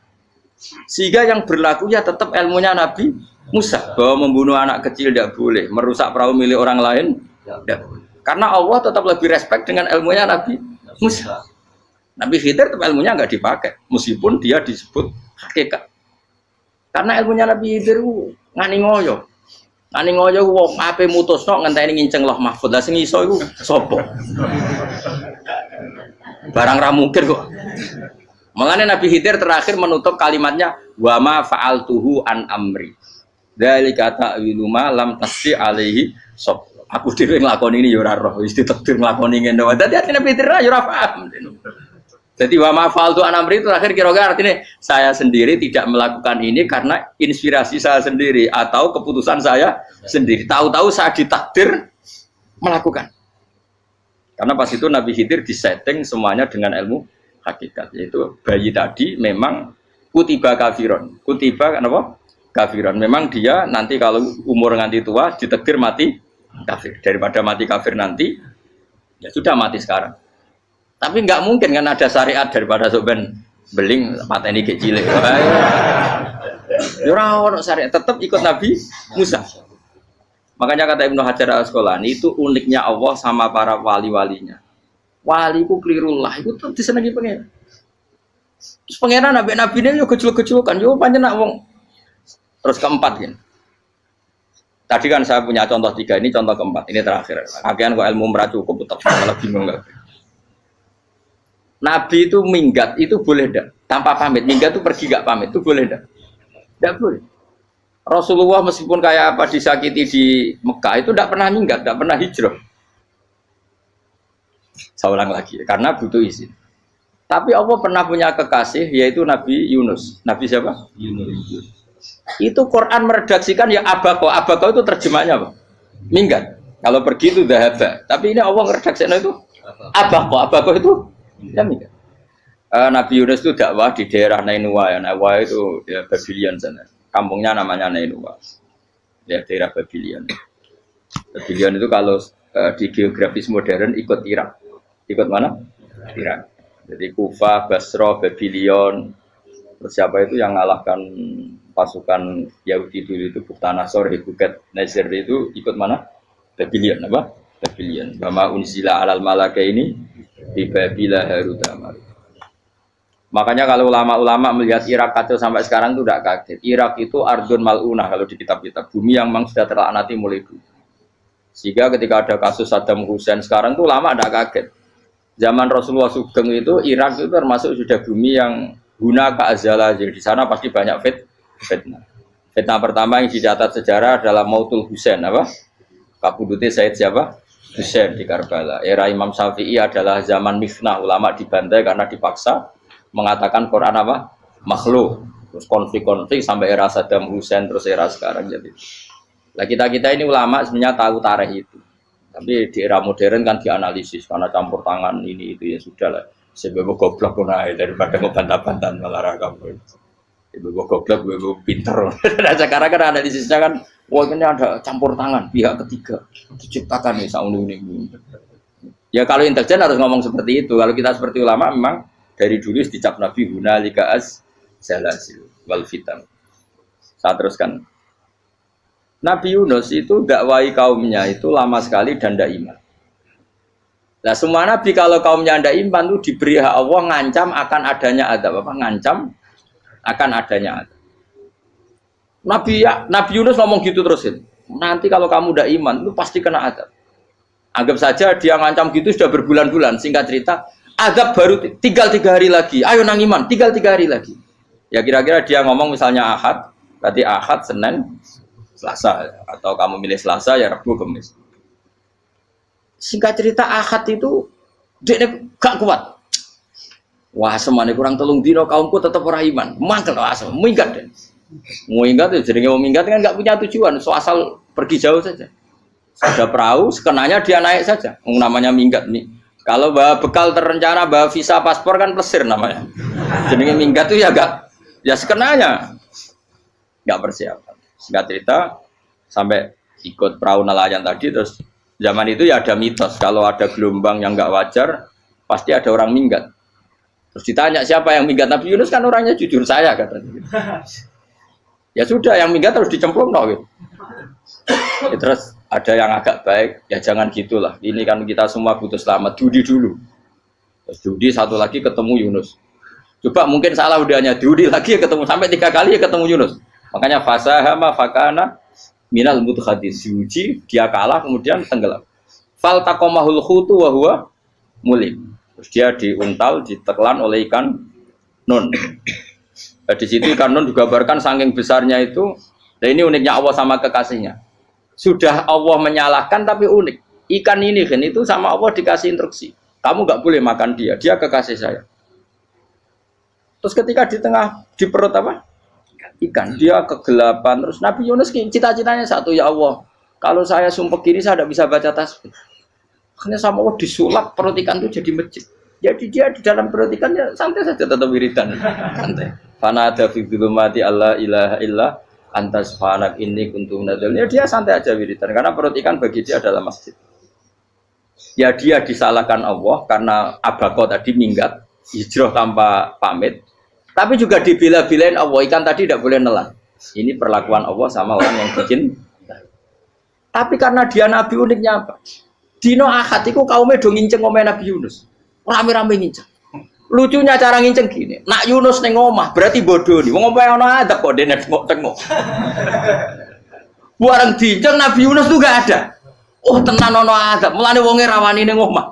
Sehingga yang berlaku ya tetap ilmunya Nabi Musa bahwa membunuh anak kecil tidak boleh, merusak perahu milik orang lain tidak boleh. Karena Allah tetap lebih respect dengan ilmunya Nabi Musa. Nabi Khidir tetap ilmunya nggak dipakai, meskipun dia disebut hakikat. Karena ilmunya Nabi Khidir ngani ngoyo wong ape mutusno ngenteni nginceng Lauh Mahfuz. Lah sing iso iku sapa? Barang ra mungkin kok. Makanya Nabi Khidir terakhir menutup kalimatnya wa ma fa'altuhu an amri. Dzalika ta'wilu ma lam tasbi alaihi sob. Aku dhewe nglakoni ini ya ora roh, wis ditakdir nglakoni ngene wae. Dadi Nabi Khidir ya ora paham. Jadi wa ma fa'altu an amri itu terakhir kira-kira artinya saya sendiri tidak melakukan ini karena inspirasi saya sendiri atau keputusan saya sendiri. Tahu-tahu saya ditakdir melakukan. Karena pas itu Nabi Khidir disetting semuanya dengan ilmu hakikat. Yaitu bayi tadi memang kutiba kafiron. Kutiba apa? Kafiron. Memang dia nanti kalau umur nganti tua ditakdir mati kafir. Daripada mati kafir nanti, ya sudah mati sekarang. Tapi nggak mungkin kan ada syariat daripada soben beling pateni kecil. Ora ono syariat, tetap ikut Nabi Musa. Makanya kata Ibnu Hajar Al-Asqalani itu uniknya Allah sama para wali-walinya. Wali ku klirullah itu tetap disenangi pengen. Terus pengenan nabi-nabi ini yo gejul-gejulkan, yo panjenengan wong. Terus keempat kan. Tadi kan saya punya contoh 3, ini contoh keempat, ini terakhir. Akhirnya kok ilmu merah cukup tetap malah bingung enggak. Nabi itu minggat itu boleh enggak? Tanpa pamit, minggat itu pergi enggak pamit itu boleh enggak? Enggak boleh. Rasulullah meskipun kayak apa disakiti di Mekah itu enggak pernah minggat, enggak pernah hijrah. Saya ulang lagi, karena butuh izin. Tapi Allah pernah punya kekasih yaitu Nabi Yunus. Nabi siapa? Yunus. Itu Quran meredaksikan yang abako. Abako itu terjemahnya apa? Minggat. Kalau pergi itu dahaba. Tapi ini Allah meredaksikan itu abako. Abako itu ya minggat. Nabi Yunus itu dakwah di daerah Nainua ya. Nainua itu ya Babylon sana. Kampungnya namanya Nainua. Ya daerah Babylon. Babylon itu kalau di geografis modern ikut Irak. Ikut mana? Irak. Jadi Kufah, Basra, Babylon. Terus siapa itu yang ngalahkan pasukan Yahudi dulu itu Buktanasor, Hebuket, Nazir itu ikut mana? Babylon apa? Babylon. Bama unzila alal malaka ini di Babila Harutama. Makanya kalau ulama-ulama melihat Irak kacau sampai sekarang itu tidak kaget. Irak itu ardun mal'unah kalau di kitab-kitab. Bumi yang memang sudah terlaknati mulai dulu. Sehingga ketika ada kasus Saddam Hussein sekarang itu ulama tidak kaget. Zaman Rasulullah Sugeng itu Irak itu termasuk sudah bumi yang guna keazala. Jadi di sana pasti banyak fitnah. Fitnah pertama yang dicatat sejarah adalah Mautul Husain apa? Kabudutnya Said siapa? Husain di Karbala. Era Imam Syafi'i adalah zaman mifnah, ulama dibantai karena dipaksa mengatakan Quran apa? Makhluk. Terus konflik-konflik sampai era Saddam Hussein terus era sekarang jadi. Nah kita ini ulama sebenarnya tahu tarikh itu. Tapi di era modern kan dianalisis karena campur tangan ini itu ya sudah lah. Sebab goblok naik daripada ngebantah-bantah malah kamu. Ibu goblok, ibu pinter. Nah sekarang kan analisisnya kan, wah ini ada campur tangan pihak ketiga diciptakan nih saunu ini. Ya kalau intelijen harus ngomong seperti itu. Kalau kita seperti ulama memang dari dulu dicap Nabi hunalika az zalasil wal fitan. Saya teruskan. Nabi Yunus itu dakwai kaumnya itu lama sekali dan tidak iman. Nah semua nabi kalau kaumnya tidak iman itu diberi hak Allah ngancam akan adanya azab apa? Ngancam akan adanya azab. Nabi Yunus ngomong gitu terusin. Nanti kalau kamu tidak iman itu pasti kena azab. Anggap saja dia ngancam gitu sudah berbulan-bulan. Singkat cerita, azab baru tinggal 3 hari lagi. Ayo nang iman, tinggal 3 hari lagi. Ya kira-kira dia ngomong misalnya Ahad, berarti Ahad, Senin, Selasa, atau kamu milih Selasa ya Rabu, Kamis. Singkat cerita Ahad itu dia gak kuat. Wah semuanya kurang telung dino kaumku tetap orang iman. Mangkel asal, minggat deh. Minggat itu jadi mau minggat kan gak punya tujuan, so asal pergi jauh saja. Ada perahu, sekenanya dia naik saja. Namanya minggat nih. Kalau bawa bekal terencana, bawa visa paspor kan plesir namanya. Jadi minggat itu ya gak, ya sekenanya gak persiapan. Singkat cerita sampai ikut perahu nelayan tadi terus zaman itu ya ada mitos kalau ada gelombang yang nggak wajar pasti ada orang minggat. Terus ditanya siapa yang minggat, Nabi Yunus kan orangnya jujur saya katanya. Ya sudah yang minggat harus dicemplung gitu. Ya, terus ada yang agak baik ya jangan gitulah. Ini kan kita semua butuh selamat. Judi dulu. Terus judi satu lagi ketemu Yunus. Coba mungkin salah udahnya judi lagi ketemu sampai 3 kali ya ketemu Yunus. Makanya fasahama fakana minal mudkhadis diuji dia kalah kemudian tenggelam. Fal taqamahul khutu wa huwa mulim. Terus dia diuntal ditelan oleh ikan nun. Nah, di situ ikan nun digambarkan saking besarnya itu. Dan ini uniknya Allah sama kekasihnya. Sudah Allah menyalahkan tapi unik. Ikan ini kan itu sama Allah dikasih instruksi. Kamu nggak boleh makan dia. Dia kekasih saya. Terus ketika di tengah di perut apa? Ikan, dia kegelapan. Terus Nabi Yunus cita-citanya satu, ya Allah, kalau saya sumpah kiri saya tidak bisa baca tasbih. Akhirnya sama Allah disulap perut ikan itu jadi masjid. Jadi dia di dalam perut ikannya santai saja tetap wiridan, santai. Fana ada fi dzulumati alla ilaha illa anta subhanak inni kuntu minadz. Ya dia santai aja wiridan karena perut ikan bagi dia adalah masjid. Ya dia disalahkan Allah karena abako tadi minggat hijrah tanpa pamit. Tapi juga dibela-belain Allah, ikan tadi tidak boleh nelan. Ini perlakuan Allah sama orang yang bikin. Tapi karena dia Nabi uniknya apa? Dino Ahad itu kaumnya do nginceng omah Nabi Yunus. Rame-rame nginceng. Lucunya cara nginceng gini. Nak Yunus neng omah berarti bodoh nih. Wong omah ono adab kok dene tengok. Barang dinceng Nabi Yunus tuh gak ada. Oh tenan ono adab. Mulane wonge rawani neng omah.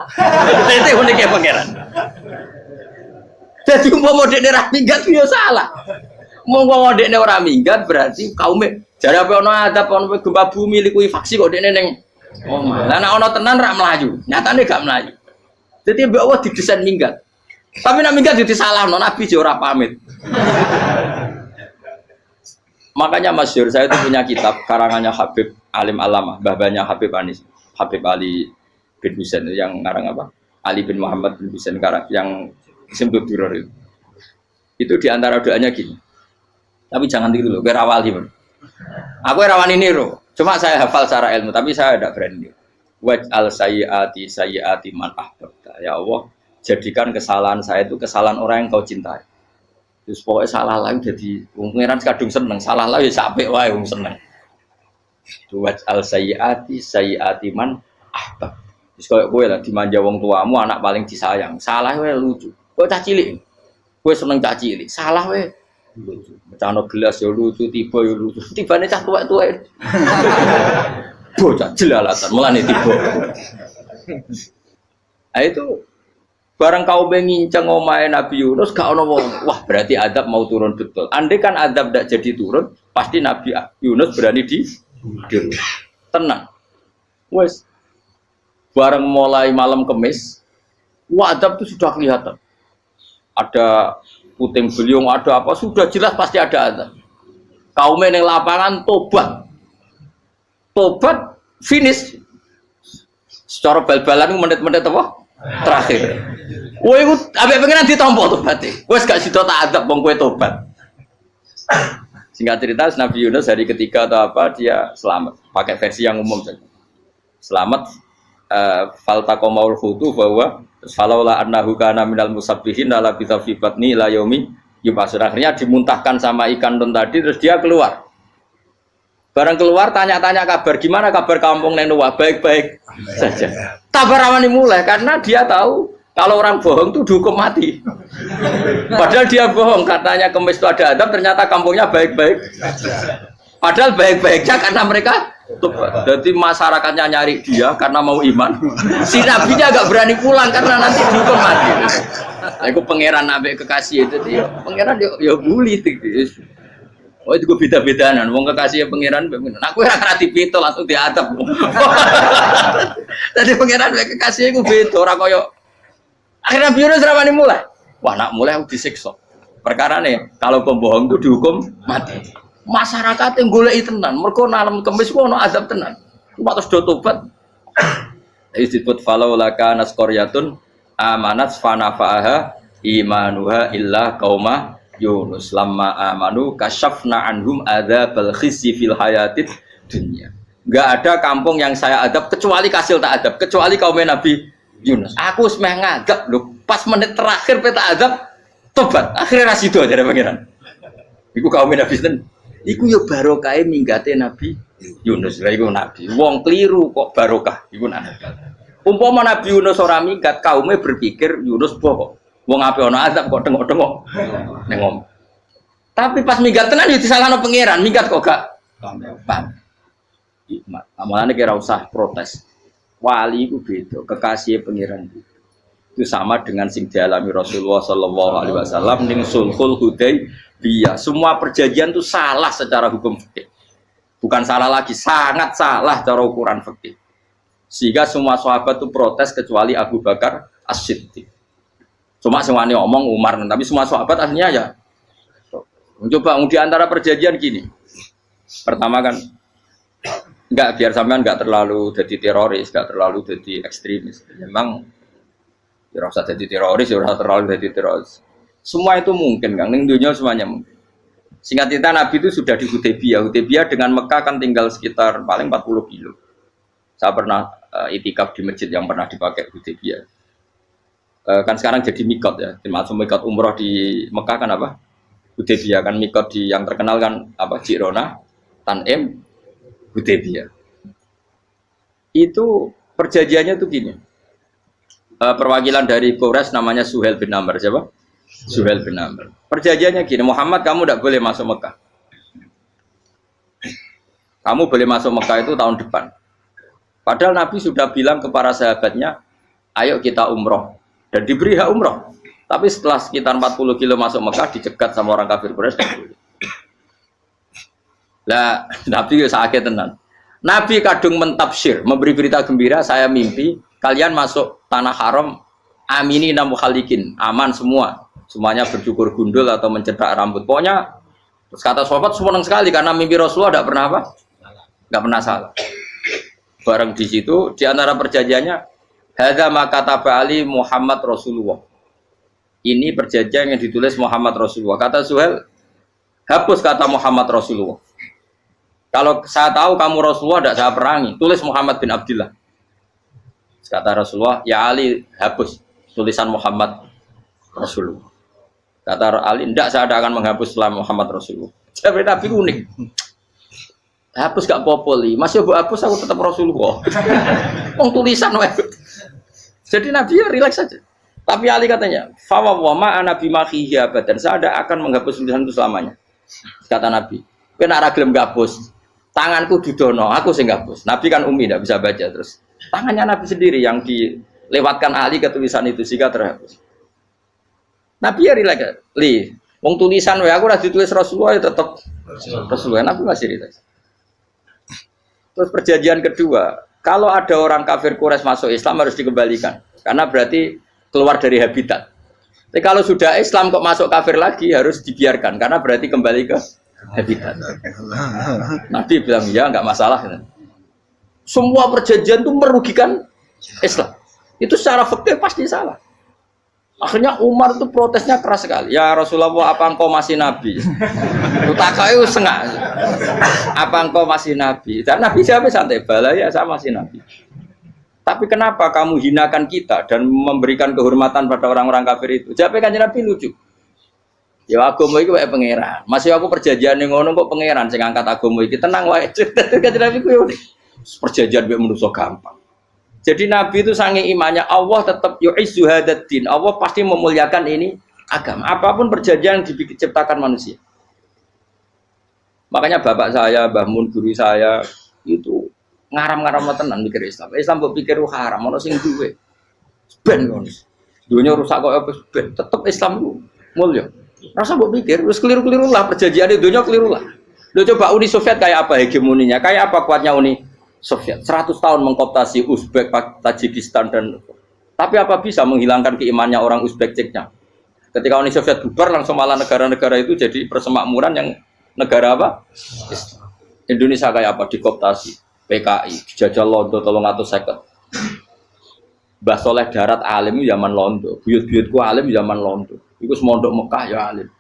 Itu uniknya pangeran. Jadi umpama dekne ra minggat yo salah. Umpama dekne ora minggat berarti kaume jare apa ono adab ono gempa bumi likuwi faksi kok dekne ning omah. Lah nek ono tenan ra mlayu, nyatane gak mlayu. Dadi mbok Allah didesain minggat. Tapi nek minggat yo disalahno Nabi yo ora pamit. Makanya masyhur saya itu punya kitab karangannya Habib Alim Alamah, mbah-mbahnya Habib Anis, Habib Ali bin Husain yang ngarang apa? Ali bin Muhammad bin Husain karang yang Simtud Duror itu diantara doanya gini. Tapi jangan tiru loh, berawali pun. Aku rawani niru, cuma saya hafal secara ilmu, tapi saya tidak berani. Waj'al sayyiati man ahbabta. Ya Allah, jadikan kesalahan saya itu kesalahan orang yang kau cintai. Terus pokoknya salah lagi jadi pengiran kadung seneng, salah lagi sampai wae wong seneng. Waj'al sayyiati man ahbabta. Terus kayak gue lah dimanja wong tuamu, anak paling disayang. Salah wae lucu. Kok cah cilik? Kowe seneng cah cilik. Salah wae. Lucu. Mecano gelas ya lucu, tiba ya lucu. Tibane cah tuwek-tuwek. Bocah jelalatan, mulane tiba. Nah itu barang kau nginceng omahe Nabi Yunus gak ono wong. Wah, berarti adab mau turun betul. Andai kan adab tidak jadi turun, pasti Nabi Yunus berani di tenang. Wes. Barang mulai malam Kamis, adab itu sudah kelihatan. Ada puting beliung, ada apa, sudah jelas pasti ada adab. Kaum yang lapangan tobat finish. Secara bal-balan menit-menit apa? Terakhir. Wah itu abis pengen ditompo tobatnya. Wes gak sido tak adab bang kue tobat. Singkat cerita Nabi Yunus hari ketiga atau apa dia selamat. Pakai versi yang umum saja. Selamat. Faltaqamaul hutu bahwa falaula annahu kana minal musabbihin la bi batni la yaumi yubasur. Akhirnya dimuntahkan sama ikan don tadi terus dia keluar. Barang keluar tanya-tanya kabar gimana kabar kampung Nenuwa baik-baik saja. Tabar awani mulai karena dia tahu kalau orang bohong itu dihukum mati. Padahal dia bohong katanya Kemis itu ada adab ternyata kampungnya baik-baik. Padahal baik-baiknya karena mereka jadi masyarakatnya nyari dia karena mau iman. Si nabinya agak berani pulang karena nanti dihukum mati. Aku pangeran nabi kekasih itu dia. Pangeran ya bully itu. Oh itu gue beda-bedaan. Wong kekasih pangeran. Aku ora dipito langsung diadab. Jadi pangeran kekasih gue beda ora koyo. Akhirnya Yunus rawani mulai. Wah nak mulai aku disiksa. Perkara nih kalau pembohong itu dihukum mati. Masyarakat yang golek tenan, mergo nalem Kemis ku ono azab tenan. Cuma terus do tobat. Disebut falaula kana qaryatun amanat fanafa'aha imanuha illa qauma Yunus lamma amanu kasyafna anhum adzabal khizyi fil hayatid dunya. Enggak ada kampung yang saya adab kecuali kasil tak adab, kecuali kaum Nabi Yunus. Aku wis meh ngadab lho, pas menit terakhir peta adab tobat. Akhirnya ra sido jare pangeran. Iku kaum Nabi ten. Iku yo barokah minggate Nabi Yunus. Lah iku nabi. Wong kliru kok barokah iku nabi. Umpama Nabi Yunus ora minggat, kaume berpikir Yunus bohong. Wong ape ana azab kok tengok-tengok ning omah. Tapi pas minggat tenan yo disalahno pangeran, minggat kok gak paham. Hikmat. Amalane kira usah protes. Wali iku beda, kekasih pangeran. Itu sama dengan sing dialami Rasulullah sallallahu alaihi wasallam ning Sulhul Hudaybiyah. Semua perjanjian itu salah secara hukum fikih. Bukan salah lagi, sangat salah cara ukuran fikih. Sehingga semua sahabat itu protes kecuali Abu Bakar As-Siddiq. Cuma semuanya omong Umar, tapi semua sahabat aslinya ya. Coba di antara perjanjian gini. Pertama kan enggak biar sampean enggak terlalu jadi teroris, enggak terlalu jadi ekstremis. Memang ya rasa jadi teroris, ya rasa terlalu jadi teroris. Semua itu mungkin, Kang. Ning dunia semuanya mungkin. Singkat cerita Nabi itu sudah di Hudaybiyah. Hudaybiyah dengan Mekah kan tinggal sekitar paling 40 kilo. Saya pernah itikaf di masjid yang pernah dipakai Hudaybiyah. Kan sekarang jadi mikot ya, termasuk mikot umroh di Mekah kan apa? Hudaybiyah kan mikot di yang terkenal kan apa? Jirona, Tanim, Hudaybiyah. Itu perjanjiannya tuh gini. Perwakilan dari Quraisy namanya Suhail bin Amr, siapa? Suhail bin Amr. Perjanjiannya gini, Muhammad kamu tidak boleh masuk Mekah. Kamu boleh masuk Mekah itu tahun depan. Padahal Nabi sudah bilang ke para sahabatnya, ayo kita umroh. Dan diberi hak umroh. Tapi setelah sekitar 40 kilo masuk Mekah, dicegat sama orang kafir Quraisy. Lah, Nabi sakit tenan. Nabi kadung mentafsir, memberi berita gembira, saya mimpi, kalian masuk tanah haram, amini namu khalikin, aman semua. Semuanya bercukur gundul atau mencetak rambut. Pokoknya, terus kata sahabat senang sekali karena mimpi Rasulullah tidak pernah apa? Tidak pernah salah. Bareng di situ, di antara perjanjiannya, hadza ma kataba Ali Muhammad Rasulullah. Ini perjanjian yang ditulis Muhammad Rasulullah. Kata Suhail, hapus kata Muhammad Rasulullah. Kalau saya tahu kamu Rasulullah, tidak saya perangi. Tulis Muhammad bin Abdullah. Kata Rasulullah, ya Ali, hapus tulisan Muhammad Rasulullah. Kata Ali, tidak saya akan menghapus setelah Muhammad Rasulullah. Jadi Nabi unik. Hapus gak popoli, masih aku hapus aku tetap Rasulullah. Wong tulisan wae. Jadi Nabi ya rileks saja. Tapi Ali katanya, fa wa ma ana bimakhihi abadan. Saya tidak akan menghapus tulisan itu selamanya. Kata Nabi, kowe nek ora gelem hapus, tanganku didono, aku sing hapus. Nabi kan umi tidak bisa baca terus. Tangannya Nabi sendiri yang dilewatkan Ali ke tulisan itu sehingga terhapus. Nabi ya rileks. Wong tulisan wae aku ora ditulis Rasulullah ya tetap Rasulullah. Nabi masih rileks. Terus perjanjian kedua, kalau ada orang kafir Quraisy masuk Islam harus dikembalikan, karena berarti keluar dari habitat. Tapi kalau sudah Islam kok masuk kafir lagi harus dibiarkan, karena berarti kembali ke habitat. Nabi bilang ya nggak masalah. Semua perjanjian itu merugikan Islam. Itu secara fikih pasti salah. Akhirnya Umar itu protesnya keras sekali. Ya Rasulullah, apa engkau masih nabi? Utakai sengak. Apa engkau masih nabi? Dan Nabi siapa santai bala ya saya masih nabi. Tapi kenapa kamu hinakan kita dan memberikan kehormatan pada orang-orang kafir itu? Jawab Kanjeng Nabi lucu. Ya agama iki wae pangeran. Masih aku perjanjian ning ngono kok pangeran sing angkat agama iki tenang wae. Kanjeng Nabi kuwi perjanjian mek manusa gampang. Jadi Nabi itu saking imannya Allah tetap yu'izzu hadzal-din. Allah pasti memuliakan ini agama. Apapun perjanjian yang diciptakan manusia. Makanya bapak saya, Mbah Mun guru saya itu ngaram-ngaram tenan mikir Islam. Islam mbok pikir haram, ono sing duwe. Ben ngono. Dunia rusak kok apa ben, tetep Islam itu mulya. Rasa mbok pikir wis keliru-keliru lah perjanjian dunia keliru lah. Lo coba Uni Soviet kayak apa hegemoninya? Kayak apa kuatnya Uni Soviet? 100 tahun mengkooptasi Uzbek, Tajikistan dan tapi apa bisa menghilangkan keimannya orang Uzbek Ceknya? Ketika Uni Soviet bubar langsung malah negara-negara itu jadi persemakmuran yang negara apa? Indonesia kayak apa? Dikooptasi. PKI, dijajah Londo 350. Mbah Soleh Darat alim zaman Londo, buyut-buyutku alim zaman Londo. Iku semondok Mekah ya alim.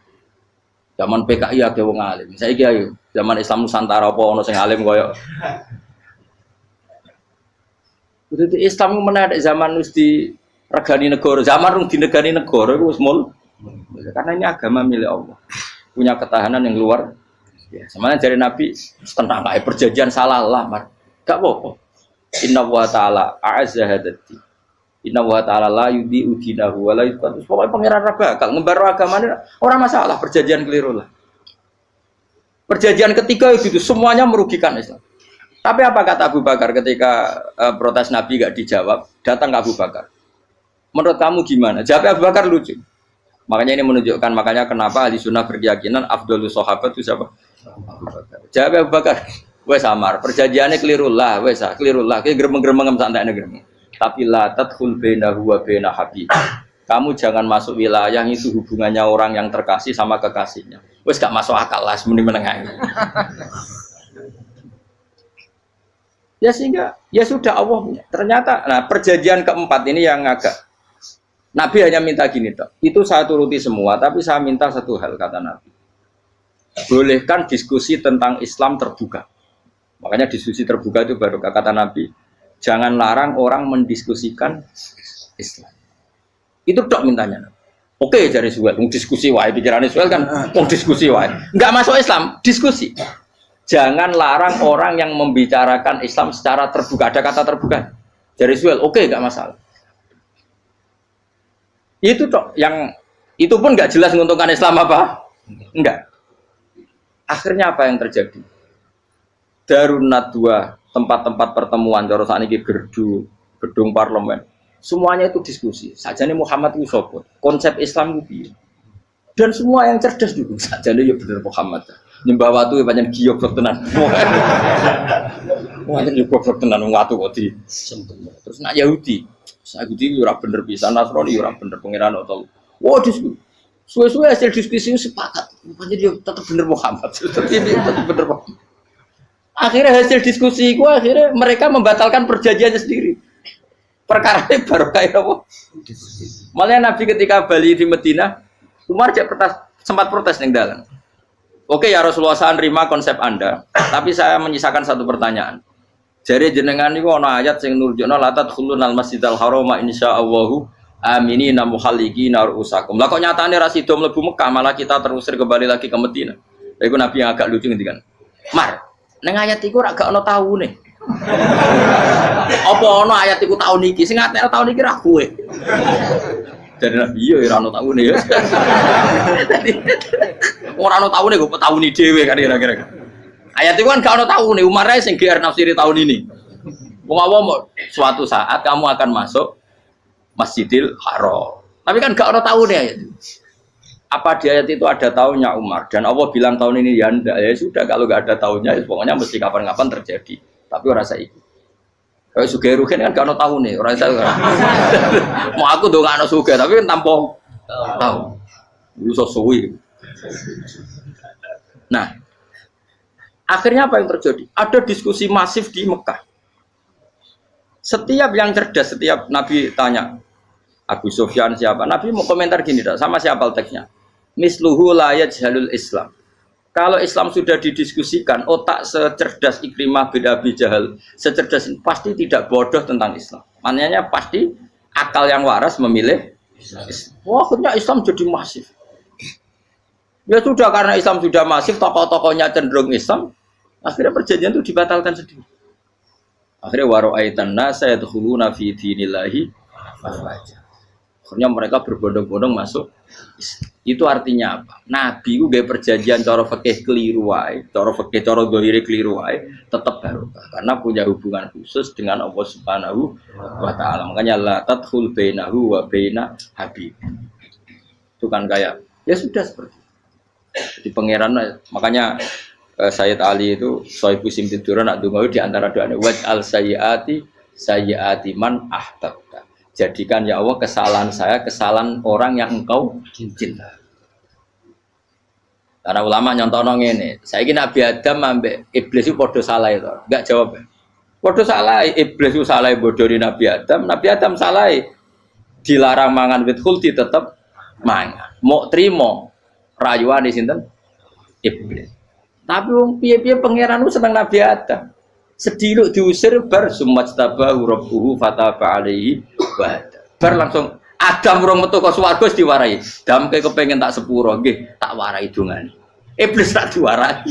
Zaman PKI ada wong alim. Saiki ayo, zaman Islam Nusantara apa ono sing alim koyo. Itu Islam menarik zaman wis di regani negara, zaman rung dinegani negara iku wis mul. Karena ini agama milik Allah. Punya ketahanan yang luar biasa. Sebenarnya dari Nabi tentang perjanjian salah lah, Mar. Gak apa-apa. Inna wa ta'ala a'azza hadati. Inna wa ta'ala la yudhi'u dinahu wa la yudhi'u. Pokoknya pangeran bakal ngembar agamanya orang masalah perjanjian keliru lah. Perjanjian ketiga itu semuanya merugikan Islam. Tapi apa kata Abu Bakar ketika protes Nabi gak dijawab, datang ke Abu Bakar. Menurut kamu gimana? Jawab Abu Bakar lucu. Makanya ini menunjukkan makanya kenapa ahli sunnah berkeyakinan afdhalus sahabat itu siapa? Abu Bakar. Jawab Abu Bakar. Wes samar, perjanjiannya keliru lah, wes keliru lah. Kayak gremeng-gremeng santai gremeng. Tapi la tadkhul bainahu wa baina habib. kamu jangan masuk wilayah yang itu hubungannya orang yang terkasih sama kekasihnya. Wes gak masuk akal lah semuanya menengah. Ya sehingga ya sudah Allah. Ternyata nah perjanjian keempat ini yang agak Nabi hanya minta gini toh. Itu saya turuti semua, tapi saya minta satu hal kata Nabi. Bolehkan diskusi tentang Islam terbuka. Makanya diskusi terbuka itu baru kata Nabi. Jangan larang orang mendiskusikan Islam. Itu dok mintanya. Oke, dari Suel, diskusi wae pikirannya Suel kan, diskusi wae. Enggak masuk Islam, diskusi. Jangan larang orang yang membicarakan Islam secara terbuka. Ada kata terbuka. Dari Suel, oke, enggak masalah. Itu dok, yang itu pun enggak jelas menguntungkan Islam apa? Enggak. Akhirnya apa yang terjadi? Darun Nadwa, tempat-tempat pertemuan, cara sakniki gedung parlemen. Semuanya itu diskusi. Sajane Muhammad itu sapa? Konsep Islam itu. Dan semua yang cerdas juga. Sajane ya bener Muhammad. Nyembah watu ya pancen giok tenan. Pancen yo goblok tenan watu kok di. Terus nak Yahudi. Yahudi ora bener pisan, Nasrani ora bener pangeran atau. Wah diskusi. Suwe-suwe hasil diskusi sepakat. Pancen yo tetep bener Muhammad. Tetep bener Muhammad. Akhirnya hasil diskusi itu akhirnya mereka membatalkan perjanjiannya sendiri. Perkara ini baru kayak apa? Malah Nabi ketika Bali di Medina, Umar sempat protes ning dalam. Oke ya Rasulullah, saya nerima konsep Anda, tapi saya menyisakan satu pertanyaan. Jadi jenengan niku ana ayat sing nurjukna la tadkhulunal masjidal haram insyaallahu aminina muhalliqina ru'usakum. Lah kok nyatane ra sida mlebu Mekah, malah kita terusir kembali lagi ke Medina. Lha iku Nabi yang agak lucu ngendikan. Mar, ning ayat iku ra gak ana taune. Apa ana ayat iku taun iki sing ngatene taun iki ra kowe. Jadi Nabi iya ora ana taune ya. Ora ana taune kok tauni dhewe kan kira-kira. Ayat itu kan gak ana taune, Umar ae sing GR nafsiri tahun ini. Wong awam suatu saat kamu akan masuk Masjidil Haram. Tapi kan gak ana taune ayat itu. Apa di ayat itu ada tahunnya Umar dan Allah bilang tahun ini ya enggak, ya sudah kalau gak ada tahunnya ya pokoknya mesti kapan-kapan terjadi. Tapi ora saiki. Kayak sugih rugen kan gak ono taune, ora iso. Mau aku ndongakno sugih tapi kan tanpa tahu. Iso suwi. Nah, akhirnya apa yang terjadi? Ada diskusi masif di Mekah. Setiap yang cerdas, setiap Nabi tanya, Abu Sufyan siapa? Nabi mau komentar gini dah, sama siapa teksnya? Misluhu la yajhalul Islam. Kalau Islam sudah didiskusikan, otak secerdas Ikrimah bin Abi Jahal, secerdas ini pasti tidak bodoh tentang Islam. Maknanya pasti akal yang waras memilih Islam. Wah, akhirnya Islam jadi masif. Ya sudah, karena Islam sudah masif, tokoh-tokohnya cenderung Islam, akhirnya perjanjian itu dibatalkan sendiri. Akhirnya waro'aitan nasa yadkhuluna fi dinillahi afwaja. Akhirnya mereka berbondong-bondong masuk Islam. Itu artinya apa? Nabi itu gaya perjanjian cara fikih keliru wae, cara fikih cara zahire keliru wae, tetap barokah karena punya hubungan khusus dengan Allah Subhanahu wa taala. Makanya la tadkhul bainahu wa baina habib. Itu kan kayak ya sudah seperti itu. Di pangeran makanya Sayyid Ali itu Sohibu Simtiduran nak donga di antara doanya waj'al sayyiati man ahbabta. Jadikan ya Allah kesalahan saya kesalahan orang yang engkau cinta. Karena ulama nyontono ngene, saiki Nabi Adam ambek iblis itu padha salah itu. Enggak jawab. Padha salah, iblis itu salah bodoni Nabi Adam salah. Dilarang mangan wit khuldi tetep mangan. Mau trimo rayuane sinten? Iblis. Tapi wong piye-piye pangeran ku seneng Nabi Adam. Sediluk diusir bar sumajtabahu rabbuhu fataba alaihi wa bar langsung Adam urung metu ka swarga wis diwarai. Damke kepengin tak sepuro nggih tak warai dongane. Iblis tak diwarai.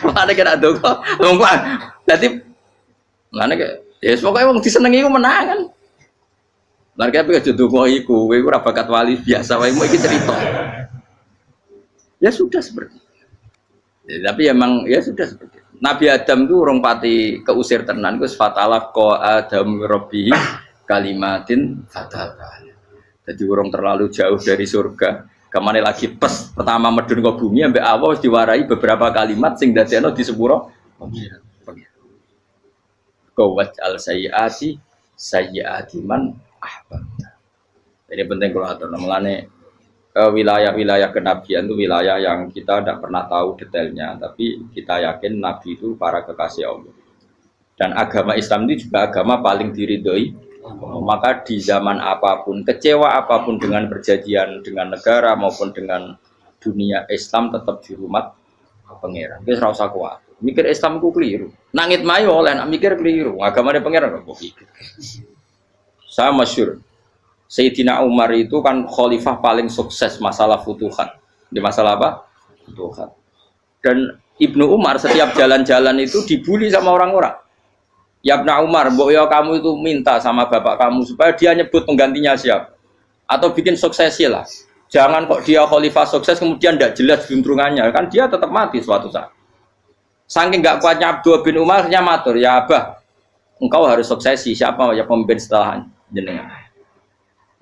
Makane kena donga. Wong dadi ngene ke ya pokoke wong disenengi ku menangan. Lan kaya aja donga iku kowe ora bakat wali biasa wae mau iki cerita. Ya sudah seperti itu. Ya, tapi emang ya sudah seperti itu. Nabi Adam itu orang pati keusir tenan, itu fatalah ko Adam Rabbi kalimatin fatabah. Jadi orang terlalu jauh dari surga. Kemana lagi pas pertama medun ke bumi, sampai awal diwarai beberapa kalimat sing dadekno di sepuro. Kau waj'al sayyiati man ahbabta. Ini penting kalau atur. Namanya wilayah-wilayah kenabian itu wilayah yang kita tidak pernah tahu detailnya, tapi kita yakin Nabi itu para kekasih Allah. Dan agama Islam itu juga agama paling diridhoi. Maka di zaman apapun, kecewa apapun dengan perjanjian dengan negara maupun dengan dunia, Islam tetap dihormat pangeran. Wis ora usah kuat. Mikir Islam ku keliru. Nangit mayo oleh nak mikir keliru. Agamane pangeran kok pikir. Saya masyhur. Sayyidina Umar itu kan khalifah paling sukses masalah futuhat. Di masalah apa? Futuhat. Dan Ibnu Umar setiap jalan-jalan itu dibully sama orang-orang. Ya Ibnu Umar, mbok ya kamu itu minta sama bapak kamu supaya dia nyebut penggantinya siapa. Atau bikin suksesi lah. Jangan kok dia khalifah sukses kemudian tidak jelas juntrungannya. Kan dia tetap mati suatu saat. Saking gak kuatnya Abdul bin Umar, nya matur, ya Abah, engkau harus suksesi. Siapa ya pemimpin setelah jenengan?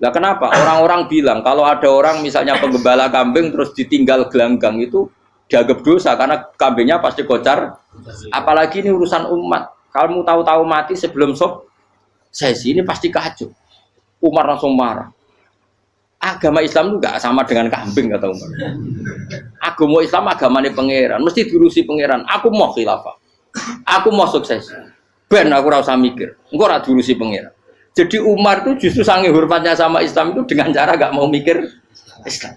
Lah kenapa? Orang-orang bilang kalau ada orang misalnya penggembala kambing terus ditinggal gelanggang itu dianggap dosa karena kambingnya pasti kocar. Apalagi ini urusan umat. Kamu tahu-tahu mati sebelum sesi ini pasti kacau. Umar langsung marah. Agama Islam itu gak sama dengan kambing kata Umar. Agama Islam agamanya pangeran, mesti diurusi pangeran. Aku mau khilafah, aku mau sukses. Ben aku rasa mikir, engkau ora diurusi pangeran. Jadi Umar itu justru sangat hormatnya sama Islam itu dengan cara gak mau mikir Islam.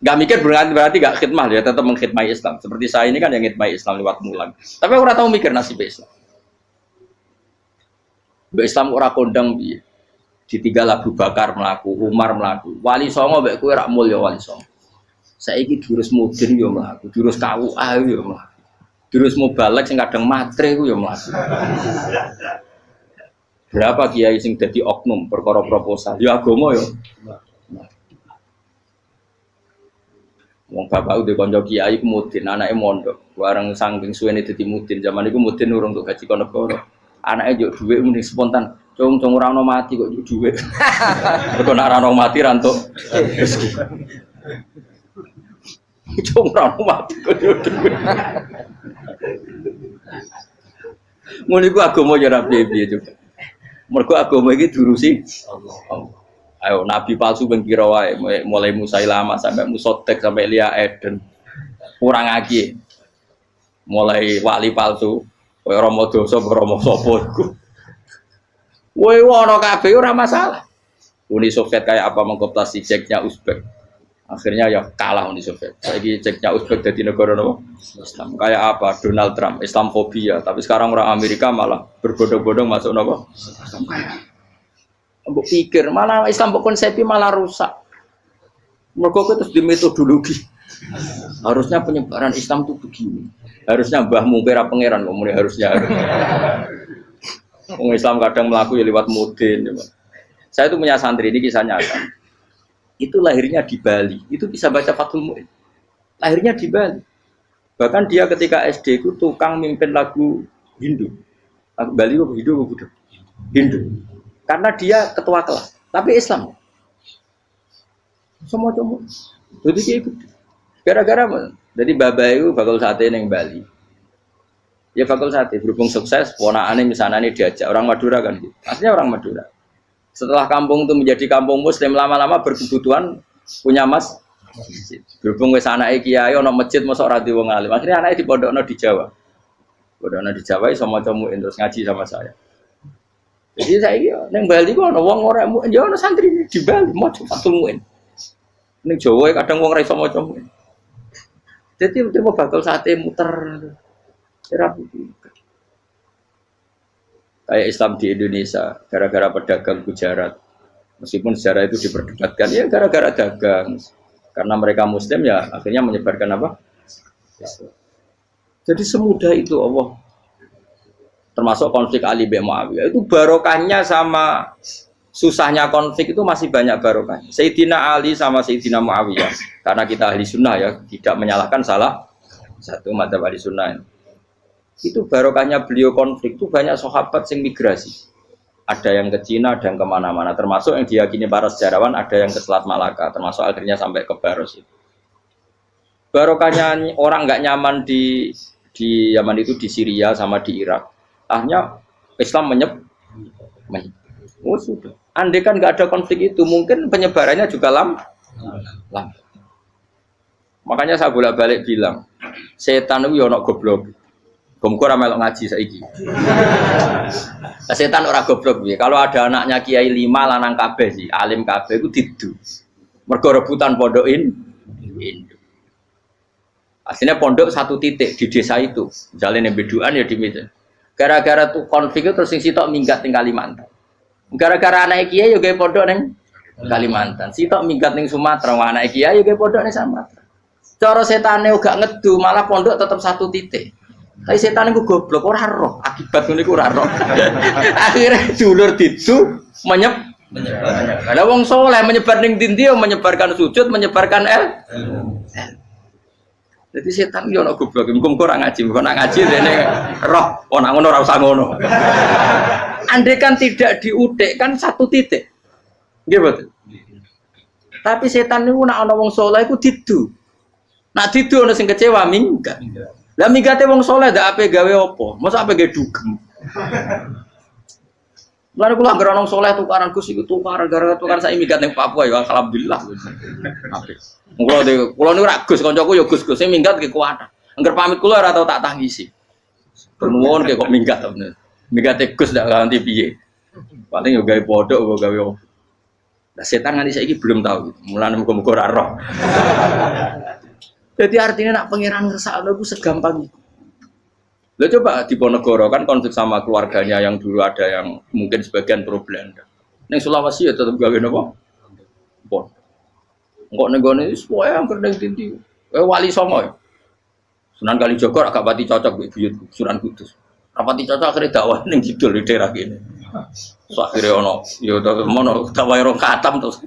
Gak mikir berarti gak khidmah ya, tetap mengkhidmati Islam. Seperti saya ini kan yang khidmati Islam lewat mulang. Tapi aku ora tahu mikir nasib Islam. Islam ora kondang piye. Ditinggal Abu Bakar melaku, Umar melaku. Wali Songo mbek kowe rak mulya Wali Songo. Saiki durus mudin yo mlaku, durus KUA yo mlaku. Durus mubalek sing kadang matre ku yo mlaku. Berapa kiai sing dadi oknum perkara proposal? Ya agama yo. Wong bapak udah konco kiai ku mudin, anake mondok. Bareng saking suwene dadi mudin, zaman iku mudin urung untuk gaji negara. Anake njuk dhuwit muni spontan. Cung ora ono mati kok njuk dhuwit. Mergo nek ora ono mati ra entuk rezeki. Cung ora ono mati kok njuk dhuwit. Ngono iku agama ya ora piye-piye juga. Mergo agama iki diurusi Allah. Ayo nabi palsu ben kira wae mulai Musailama sampai Musotek sampai Lia Eden. Kurang lagi. Mulai wali palsu koyo Rama dosa Rama sapa iku. Woi ono kabeh ora masalah. Uni Soviet kayak apa mengkooptasi ceknya Uzbek. Akhirnya ya kalah Uni Soviet. Saiki ceknya Uzbek jadi negara apa? Islam. Kayak apa? Donald Trump, Islamfobia. Tapi sekarang orang Amerika malah berbondong-bondong masuk apa? Islam kaya. Mbok pikir malah Islam konsepi malah rusak. Mergo terus di metodologi. Harusnya penyebaran Islam itu begini. Harusnya mbahmu kira pangeran kok muni harusnya. Wong Islam kadang melaku ya lewat mudin. Saya itu punya santri ini kisah nyata. Itu lahirnya di Bali. Itu bisa baca Fathul Mu'in. Lahirnya di Bali. Bahkan dia ketika SD itu tukang mimpin lagu Hindu. Bali itu Hindu apa Buddha? Hindu. Karena dia ketua kelas, tapi Islam. Semua cuma. Jadi dia ikut. Gara-gara jadi bapak itu bakal sate neng Bali. Ya bakal sate berhubung sukses, ponakane misalnya ini diajak orang Madura kan gitu. Aslinya orang Madura. Setelah kampung itu menjadi kampung Muslim lama-lama berkebutuhan punya masjid. Berhubung wis anake kiai ana masjid mosok ora diwong alim. Akhirnya anake dipondokno di Jawa. Pondokno di Jawa iso maca muin terus ngaji sama saya. Jadi saya iki ning Bali kok ana wong ora muin, ya ana santri di Bali maca Fathul Muin. Ning Jawa kadang wong ora iso maca muin. Jadi mau bakal sate muter. Kayak Islam di Indonesia gara-gara pedagang Gujarat. Meskipun sejarah itu diperdebatkan ya gara-gara dagang. Karena mereka Muslim ya akhirnya menyebarkan apa? Islam. Jadi semudah itu Allah. Termasuk konflik Ali bin Muawiyah itu barokahnya sama susahnya konflik itu masih banyak barokahnya. Sayyidina Ali sama Sayyidina Muawiyah karena kita ahli sunnah ya tidak menyalahkan salah satu madzhab ahli sunnah. Itu barokahnya beliau konflik itu banyak sahabat yang migrasi. Ada yang ke Cina, ada yang kemana-mana. Termasuk yang diyakini para sejarawan ada yang ke Selat Malaka. Termasuk akhirnya sampai ke Baros itu. Barokahnya orang nggak nyaman di Yaman itu di Syria sama di Irak. Akhirnya Islam oh sudah. Andai kan nggak ada konflik itu, mungkin penyebarannya juga lambat. Makanya saya bolak-balik bilang, setan itu ono goblok. Gomko ora melok ngaji saiki. Setan ora goblok piye? Kalau ada anaknya kiai 5 lanang kabeh sih, alim kabeh iku didu. Mergo rebutan pondokin induk. Aslinya pondok satu titik di desa itu. Misalnya yang beduan ya di meja. Gara-gara tuh konflik itu terus sing sitok minggat ning Kalimantan. Gara-gara anak kiai yo gawe pondok ning Kalimantan. Sitok minggat ning Sumatera, anak kiai yo gawe pondok ning Sumatera. Cara setane gak ngedu, malah pondok tetap satu titik. Tapi setan itu goblok, ora roh. Akibat ngono iku ora roh. Akhirnya dulur didu menyebar. Ada wong soleh menyebar ning ndi menyebarkan sujud, menyebarkan Jadi setan yo ono goblok, muga-muga ora ngaji, muga nak ngaji dene roh, ana ngono ora usah ngono. Andai kan tidak diudik kan satu titik. Nggih betul. Tapi setan niku nek ana wong soleh iku didu. Nak didu ana sing kecewa minggat. Lah mingate wong soleh ndak ape gawe apa? Masa ape gawe dugem. Lalu kula anggere wong soleh tukaran Gus iku tukaran gara-gara tukaran sak minggat ning Papua ya alhamdulillah. Apik. Kula niku ra Gus kancaku ya Gus-Gus sing minggat ki kuwat. Angger pamit kula ora tau tak tangisi. Nuwun kok minggat to bener. Mingate Gus ndak ganti piye. Paling yo gawe podok kok gawe apa. Lah setan nganti saiki belum tahu. Mulane muga-muga ora roh. Jadi artinya nak pangeran ngersakno iku segampang itu. Lo coba di Ponegoro kan konflik sama keluarganya yang dulu ada yang mungkin sebagian pro Belanda. Neng Sulawesi ya tetap gawe napa? Pon. Engko ning gone wis pokoke angker ning dindi. Wali Songo ya. Sunan Kalijogo agak pati cocok mbek buyut Sunan Kudus. Rapati cocok akhirnya dakwah ning kidul di daerah kene. So akhirnya ono ya mono dakwah rong khatam terus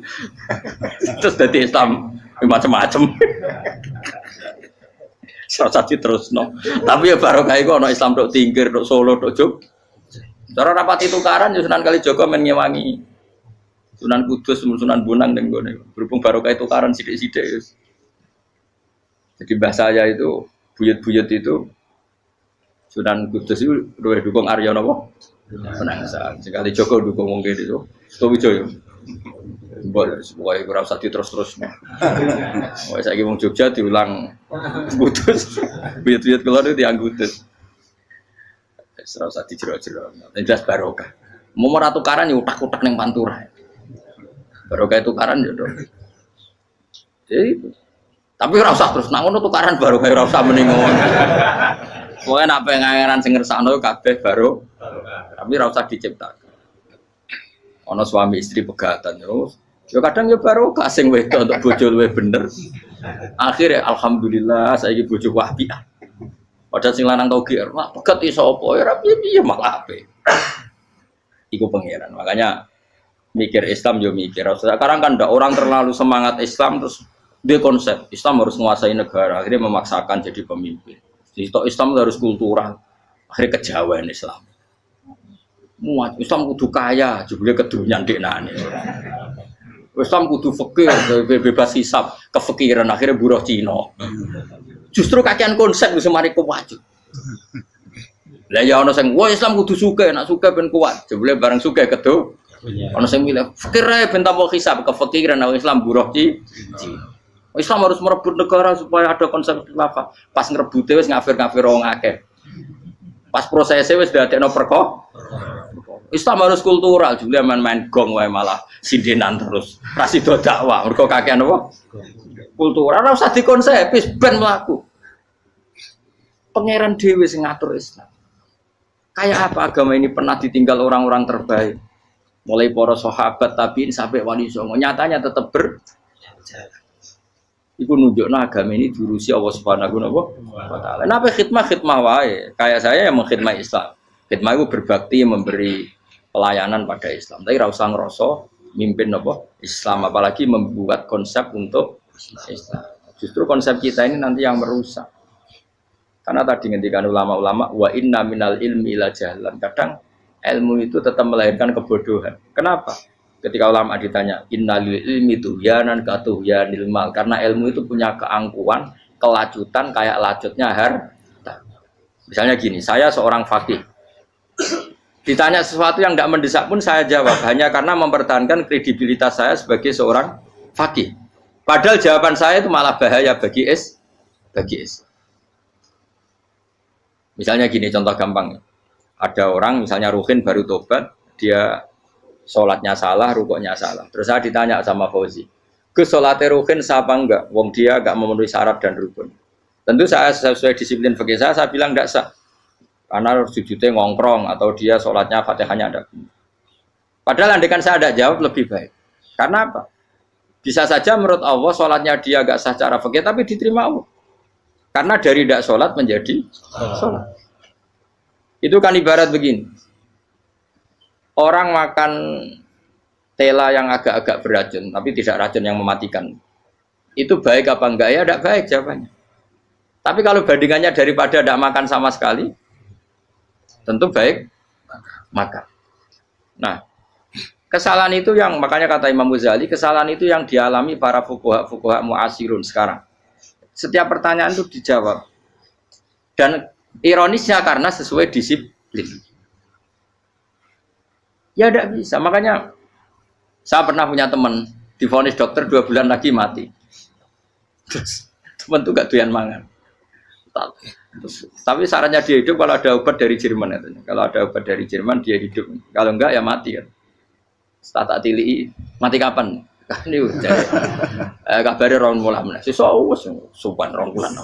dadi Islam macam-macam. Serasa terus no. Tapi ya barokah iku ana Islam tok Tingkir, tok Solo, tok Jog. Cara rapati tukaran ya Sunan Kalijaga men ngewangi Sunan Kudus, Sunan Bonang ning gone. Berhubung barokah tukaran sithik-sithik ya. Jadi bahasa saya itu buyut-buyut itu Sunan Kudus itu luwih dukung Arya napa? Penangsan. Sing Kalijaga dukung wong kene itu. Stowijoyo. Pokoknya kurang usah terus-terus. Pokoknya saya ngomong Jogja diulang Kudus. Buyut-buyut keluar itu yang Kudus. Serau usah dijero-jero. Yang jelas barokah. Mau meratukaran ya utak-utak yang pantura. Barokah tukaran ya dong. Jadi itu. Tapi ora usah terus nangono tukaran barokah ora usah meningon. Pokoknya nak pengen sing ngersakno kabeh baro. Tapi ora usah diciptakan. Ono suami istri pegatan terus. Ya kadang ya baru kasing wedok untuk bojo luwih bener. Akhirnya alhamdulillah saiki bojo wapian. Padahal sing lanang tau GR, mak pegat iso apa ya piye malah ape. Iku pangeran. Makanya mikir Islam yo mikir. Sekarang kan ndak orang terlalu semangat Islam terus dia konsep Islam harus menguasai negara, akhirnya memaksakan jadi pemimpin. Jadi Islam harus kultural. Akhirnya kejauhan Islam. Muat Islam kudu kaya, jebule kedunyan deknane. Islam kudu fakir, bebas hisab, kefikiran akhirnya buruh Cina. Justru kakean konsep wis mari kuwajib. Lah ya ana sing wah Islam kudu sugih, nek sugih ben kuat. Jebule bareng sugih kedo. Ana sing milih fakir ae ben tambah hisab, kefikiran Islam buruh Cina. Islam harus merebut negara supaya ada konsep khilafah. Pas ngrebute wis ngafir-ngafir wong akeh. Pas prosesnya wis dadekno perkara. Islam harus kultural, juga main-main gong wae malah sindenan terus. Ra sida dakwah, mergo kakean apa? Kultural ora usah dikonsepis ben mlaku. Pangeran dhewe sing ngatur Islam. Kayak apa agama ini pernah ditinggal orang-orang terbaik. Mulai para sahabat tabi'in sampai wali songo, nyatanya tetap berjalan. Iku nunjukno agama ini diurusi Allah Subhanahu wa taala. Napa khidmah wae. Kayak saya yang mengkhidmati Islam. Khidmah itu berbakti memberi pelayanan pada Islam. Tapi ora usah ngrasa mimpin apa Islam, apalagi membuat konsep untuk Islam. Justru konsep kita ini nanti yang merusak. Karena tadi ngendikan ulama-ulama wa inna minal ilmi la jahlan. Kadang ilmu itu tetap melahirkan kebodohan. Kenapa? Ketika ulama ditanya innalil ilmi tuhyanan katuhyanil mal, karena ilmu itu punya keangkuhan, kelacutan kayak lacutnya harta. Misalnya gini, saya seorang faqih. Ditanya sesuatu yang tidak mendesak pun saya jawab hanya karena mempertahankan kredibilitas saya sebagai seorang faqih. Padahal jawaban saya itu malah bahaya bagi Islam. Misalnya gini contoh gampang. Ada orang misalnya Ruhin baru tobat, dia sholatnya salah, rukuknya salah. Terus saya ditanya sama Fauzi, ke sholatnya Ruhin sah apa enggak? Wong dia enggak memenuhi syarat dan rukun. Tentu saya sesuai disiplin fikih saya bilang enggak sah. Karena sujudnya ngongkrong atau dia sholatnya fatihahnya ada. Padahal andaikan saya ada jawab lebih baik. Karena apa? Bisa saja menurut Allah sholatnya dia agak sah secara fikih tapi diterima Allah. Karena dari tidak sholat menjadi sholat. Itu kan ibarat begini. Orang makan tela yang agak-agak beracun tapi tidak racun yang mematikan. Itu baik apa enggak? Ya tidak baik jawabannya. Tapi kalau bandingannya daripada tidak makan sama sekali, tentu baik makan. Nah, kesalahan itu yang makanya kata Imam Ghazali, kesalahan itu yang dialami para fuqaha mu'asirun sekarang. Setiap pertanyaan itu dijawab. Dan ironisnya karena sesuai disiplin. Ya tidak bisa. Makanya saya pernah punya teman divonis dokter 2 bulan lagi mati. Terus teman itu gak doyan mangan. Tapi sarannya dia hidup kalau ada obat dari Jerman katanya. Kalau ada obat dari Jerman dia hidup. Kalau enggak ya mati kan. Tak tili mati kapan? Ini udah. Kabare rong wulan. Sesuk wis sopan rong wulan.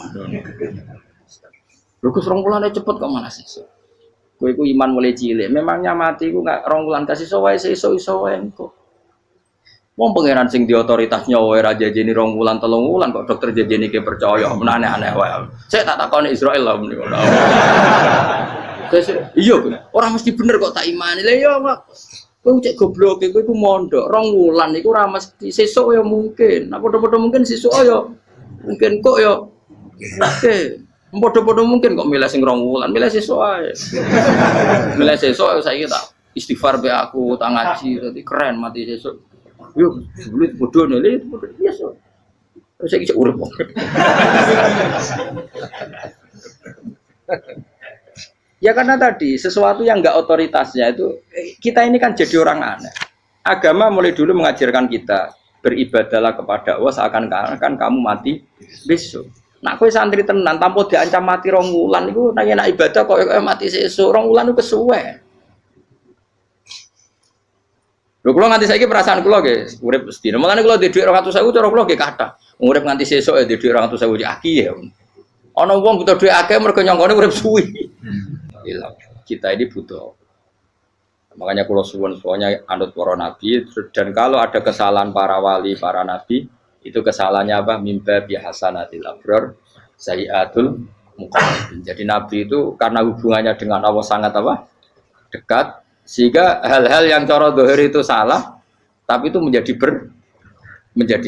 Lho Gus rong wulane cepet kok mana sesuk. Kowe iku iman mulai cilik. Memangnya mati iku enggak rong wulan kasih wae sesuk iso wae kok. Wong pangeran sing di otoritas nyawa ora jajeni rong wulan 3 wulan kok dokter jajeni ke percaya aneh-aneh wae. Saya tak takoni Israel lah meniku. Iya, orang mesti bener kok tak imani. Lah iya, Pak. Kowe cek goblok kowe iku mondok 2 wulan iku ora mesti sesuk ya mungkin. Nah padha-padha mungkin sesuk ya mungkin kok ya. Oke. Padha-padha mungkin kok milih sing 2 wulan, milih sesuk ae. Milih sesuk saiki tak istighfar be aku, tak ngaji, dadi keren mati sesuk. Yo, sulit bodoh nih, itu bodoh biasa. Saya kisah urip. Ya karena tadi sesuatu yang enggak otoritasnya itu kita ini kan jadi orang aneh. Agama mulai dulu mengajarkan kita beribadahlah kepada Allah seakan-akan kamu mati besok. Nak kowe santri tenan tanpa diancam mati 2 wulan iku nak ibadah kok mati sesuk 2 wulan iku kesuwe. Lho kula nganti saiki perasaan kula nggih urip sedina. Mulane kula di dhuwit 200.000 cara kula nggih kathah. Urip nganti sesuk ya di dhuwit 200.000 aki ya. Ana wong butuh dhuwit akeh mergo nyongkone urip suwi. Ilang. Kita ini butuh. Makanya kula suwun-suwunnya anut para nabi dan kalau ada kesalahan para wali, para nabi, itu kesalahannya apa? Mimba bi hasanatil abrar sayyiatul muqarrabin. Jadi nabi itu karena hubungannya dengan Allah sangat apa? Dekat. Sehingga hal-hal yang cara dohir itu salah, tapi itu menjadi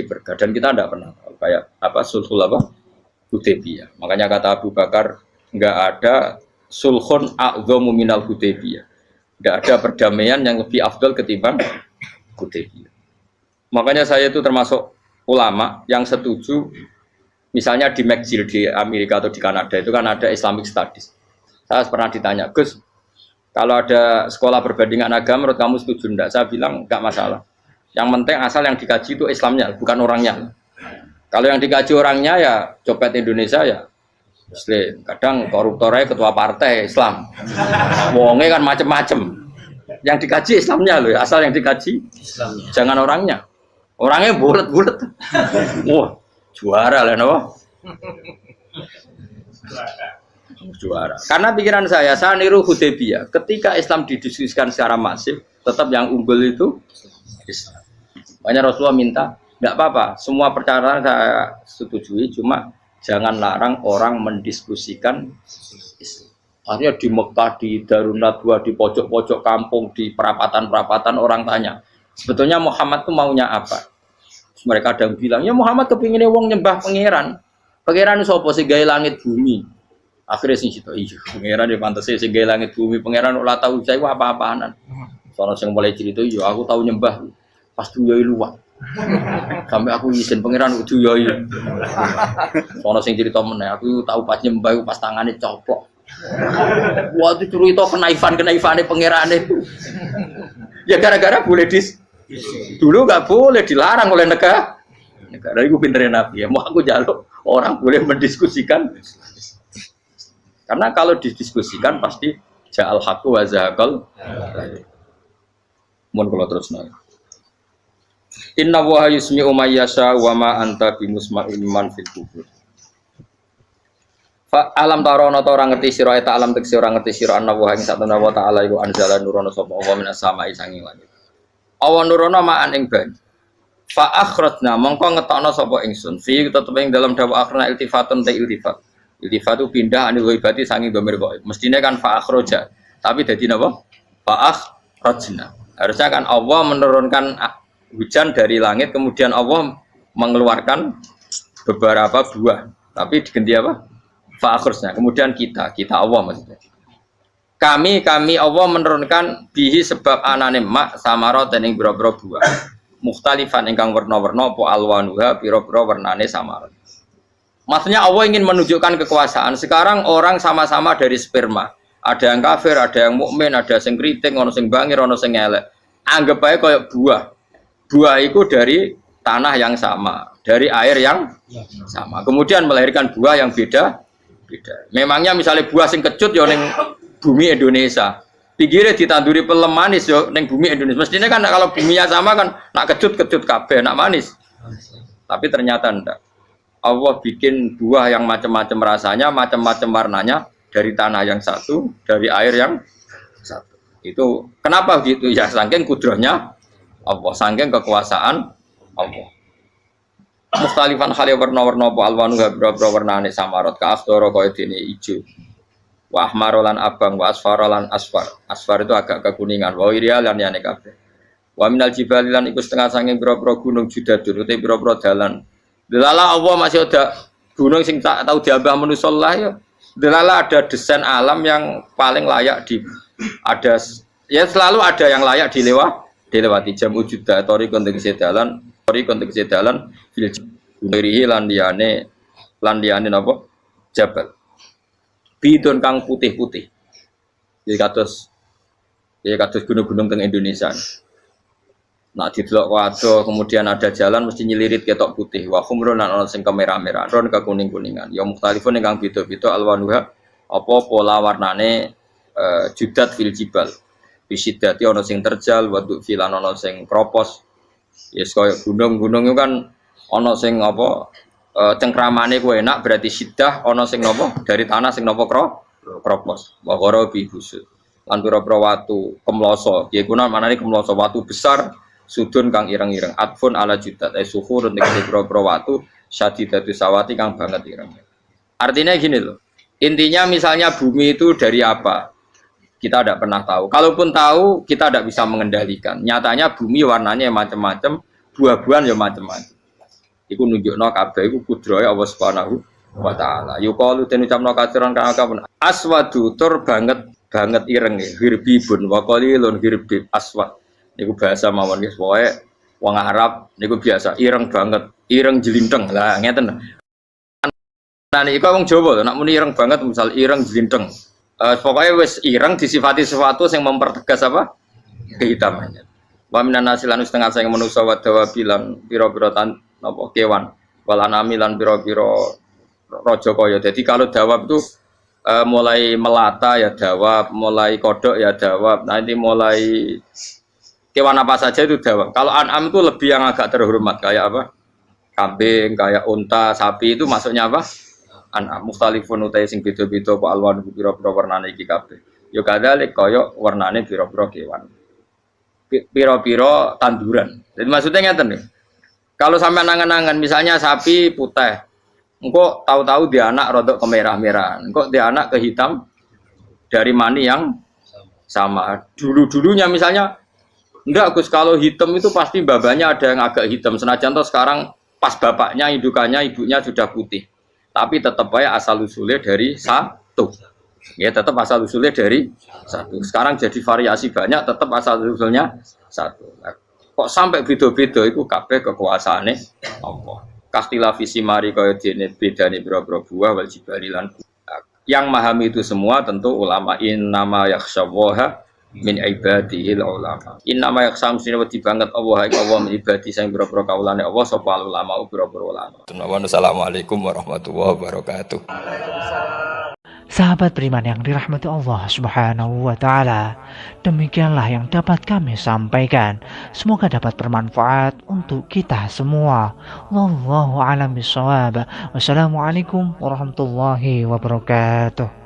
berkah. Dan kita tidak pernah kayak apa sulhul apa Hudaybiyah. Makanya kata Abu Bakar, enggak ada sulhun a'dhamu minal Hudaybiyah. Enggak ada perdamaian yang lebih afdal ketimbang Hudaybiyah. Makanya saya itu termasuk ulama yang setuju, misalnya di McGill di Amerika atau di Kanada itu kan ada Islamic Studies. Saya pernah ditanya, Gus, kalau ada sekolah perbandingan agama, menurut kamu setuju enggak? Saya bilang enggak masalah. Yang penting asal yang dikaji itu Islamnya, bukan orangnya. Kalau yang dikaji orangnya ya copet Indonesia ya Muslim. Kadang koruptornya ketua partai Islam. Wonge kan macem-macem. Yang dikaji Islamnya loh, asal yang dikaji Islamnya. Jangan orangnya. Orangnya bulet-bulet. Wah, juara lah no. Juara. Karena pikiran saya niru Hudaybiyah. Ketika Islam didiskusikan secara masif, tetap yang unggul itu Islam. Makanya Rasulullah minta, enggak apa-apa, semua perkara saya setujui, cuma jangan larang orang mendiskusikan Islam. Artinya di Mekah, di Darun Nadwa, di pojok-pojok kampung, di perapatan-perapatan orang tanya, sebetulnya Muhammad itu maunya apa? Terus mereka ada yang bilang, ya Muhammad kepinginnya wong nyembah pangeran. Pangeran sapa sing gawe langit bumi? Akhirnya sing situ, iya, pangeran di pantas sing gawe langit bumi, pangeran ora tahu saya apa-apaanan. Soalnya sing mulai cerita, iya aku tahu nyembah, pas tuyoi luwak. Sampai aku izin pangeran tuyoi. Soalnya sing cerita meneh, aku tahu pas nyembah pas tangane coplok. Waktu dulu itu kenaifan-kenaifane pangerane. Ya gara-gara boleh dulu nggak boleh dilarang oleh negara. Negara itu pinterin Nabi ya. Mau aku jaluk orang boleh mendiskusikan. Karena kalau didiskusikan pasti ja'al haqqu wa zahaqal. Mohon kalau terus nanya. Inna wa yusmi'u may yasha wa ma anta bimusma'in man fil kubur. Fa alam tarono ta ora ngerti sira eta alam tekse ora ngerti sira anna wa ing satuna wa ta'ala iku anzala nurono sapa Allah minas sama'i sanging langit. Awan nurono ma'an ing banyu. Fa akhrajna mongko ngetokno sapa ingsun fi tetep ing dalam dawa akhrana iltifatun ta iltifat. Iltifat itu pindah anil ghaibati sanging dhamir ghaib. Mestine kan fa akhraja, tapi dadi napa? Fa akhrajna. Harusnya kan Allah menurunkan hujan dari langit kemudian Allah mengeluarkan beberapa buah. Tapi diganti apa? Fa akhrajna. Kemudian kita Allah maksudnya. Kami Allah menurunkan bihi sebab anane mak samarat ing boro-boro buah. Mukhtalifan ingkang warna-warna apa alwanuha pira-pira warnane samarat. Maksudnya Allah ingin menunjukkan kekuasaan. Sekarang orang sama-sama dari sperma. Ada yang kafir, ada yang mukmin, ada yang kriting, ono sing bangir, ono sing elek. Anggap aja kayak buah. Buah itu dari tanah yang sama, dari air yang sama. Kemudian melahirkan buah yang beda. Memangnya misalnya buah sing kecut ya ning bumi Indonesia. Pinggirnya ditanduri pelem manis yo ning bumi Indonesia. Mestinya kan kalau buminya sama kan nak kecut kabeh, nak manis. Tapi ternyata enggak. Allah bikin buah yang macam-macam rasanya, macam-macam warnanya dari tanah yang satu, dari air yang satu. Itu kenapa gitu? Ya saking kudrahnya Allah, saking kekuasaan Allah. Mustalifan khali warna-warna apa alwanu habra-habra warnane samarot ka afdoro kaya dene ijo. Wa ahmarolan abang wa asfarolan asfar. Asfar itu agak kekuningan, wa irial lan yane kabeh. Wa minal jibali lan iku setengah saking pira-pira gunung judadun utek pira-pira dalan. Delala Allah masih ada gunung sing tak tahu diambah manusia lah ya. Delala ada desain alam yang paling layak ada ya selalu ada yang layak dilewati jam wujuda tori konteks dalan fil gunirihi lan liyane napa jabal. Bidon kang putih-putih. Jadi kados gunung-gunung teng Indonesia. Nah didelok wado kemudian ada jalan mesti nyelirit ketok putih wa khumrun lan ana sing kemerah-merah ron ke kuning-kuningan ya mukhtalifun ingkang beda-beda alwanuha apa pola warnane judat fil jibal bisidati ana sing terjal wa filan ana sing kropos yes kaya gunung-gunung itu kan ana sing apa cengkramane ku enak berarti sidah ana sing napa dari tanah sing napa kropos wa gharabi busud lan pira-pira watu kemloso ya kuna manane kemloso watu besar sudun kang ireng-ireng atfun ala judat suhur nek boro-boro watu syadidatu sawati kang banget ireng. Artinya gini loh. Intinya misalnya bumi itu dari apa? Kita tidak pernah tahu. Kalaupun tahu, kita tidak bisa mengendalikan. Nyatanya bumi warnanya macam-macam, buah-buahan ya macam-macam. Iku nunjukno kabeh iku kudrahe Allah Subhanahu wa taala. Yuqalu den ucapno kaciran kang akeh aswadu tur banget ireng hirbibun wa qalilun hirbib aswad. Niku bahasa mawon guys, pokoke wong Arab niku biasa ireng banget, ireng jelinteng. Lah ngeten. Nah niku wong Jawa lho, nek muni ireng banget misal ireng jelinteng. Pokoknya wis ireng disifati sesuatu yang mempertegas apa? Kehitamannya. Wa minan nasilan setengah sing manusa wa dawabilan pira-pira napa kewan. Walanami lan pira-pira raja kaya. Jadi kalau dawab itu mulai melata ya dawab, mulai kodok ya dawab. Nanti mulai kewan apa saja itu dawab. Kalau an'am itu lebih yang agak terhormat kayak apa? Kambing, kayak unta, sapi itu masuknya apa? An'am. Mukhtalifun utai sing beda-beda apa alwan pira-pira warnane iki kabeh. Ya kadalik kaya warnane pira-pira kewan. Pira-pira tanduran. Jadi maksudnya ngeten nih. Kalau sampai angan-angan misalnya sapi putih, engko tahu-tahu dia anak rodok kemerah-merahan, engko dia anak ke hitam dari mani yang sama. Dulu-dulunya misalnya enggak Gus, kalau hitam itu pasti babanya ada yang agak hitam. Senajan toh sekarang pas bapaknya, indukannya, ibunya sudah putih. Tapi tetap aja asal usulnya dari satu. Ya tetap asal usulnya dari satu. Sekarang jadi variasi banyak, tetap asal usulnya satu. Nah, kok sampai beda-beda itu kabeh kekuasaane Allah. Kastila visi mari kaya dene bedane boro-boro buah wal jibali lan Yang memahami itu semua tentu ulama. Innama yakhsyallaha min ibadihil ulama. Innama yakhsam sini wedi banget Allah iku Allah min ibadi sing boro-boro kaulane Allah sapa ulama boro-boro ulama. Assalamualaikum warahmatullahi wabarakatuh. Sahabat beriman yang dirahmati Allah Subhanahu wa taala, demikianlah yang dapat kami sampaikan. Semoga dapat bermanfaat untuk kita semua. Wallahu a'lam bishawab. Wassalamualaikum warahmatullahi wabarakatuh.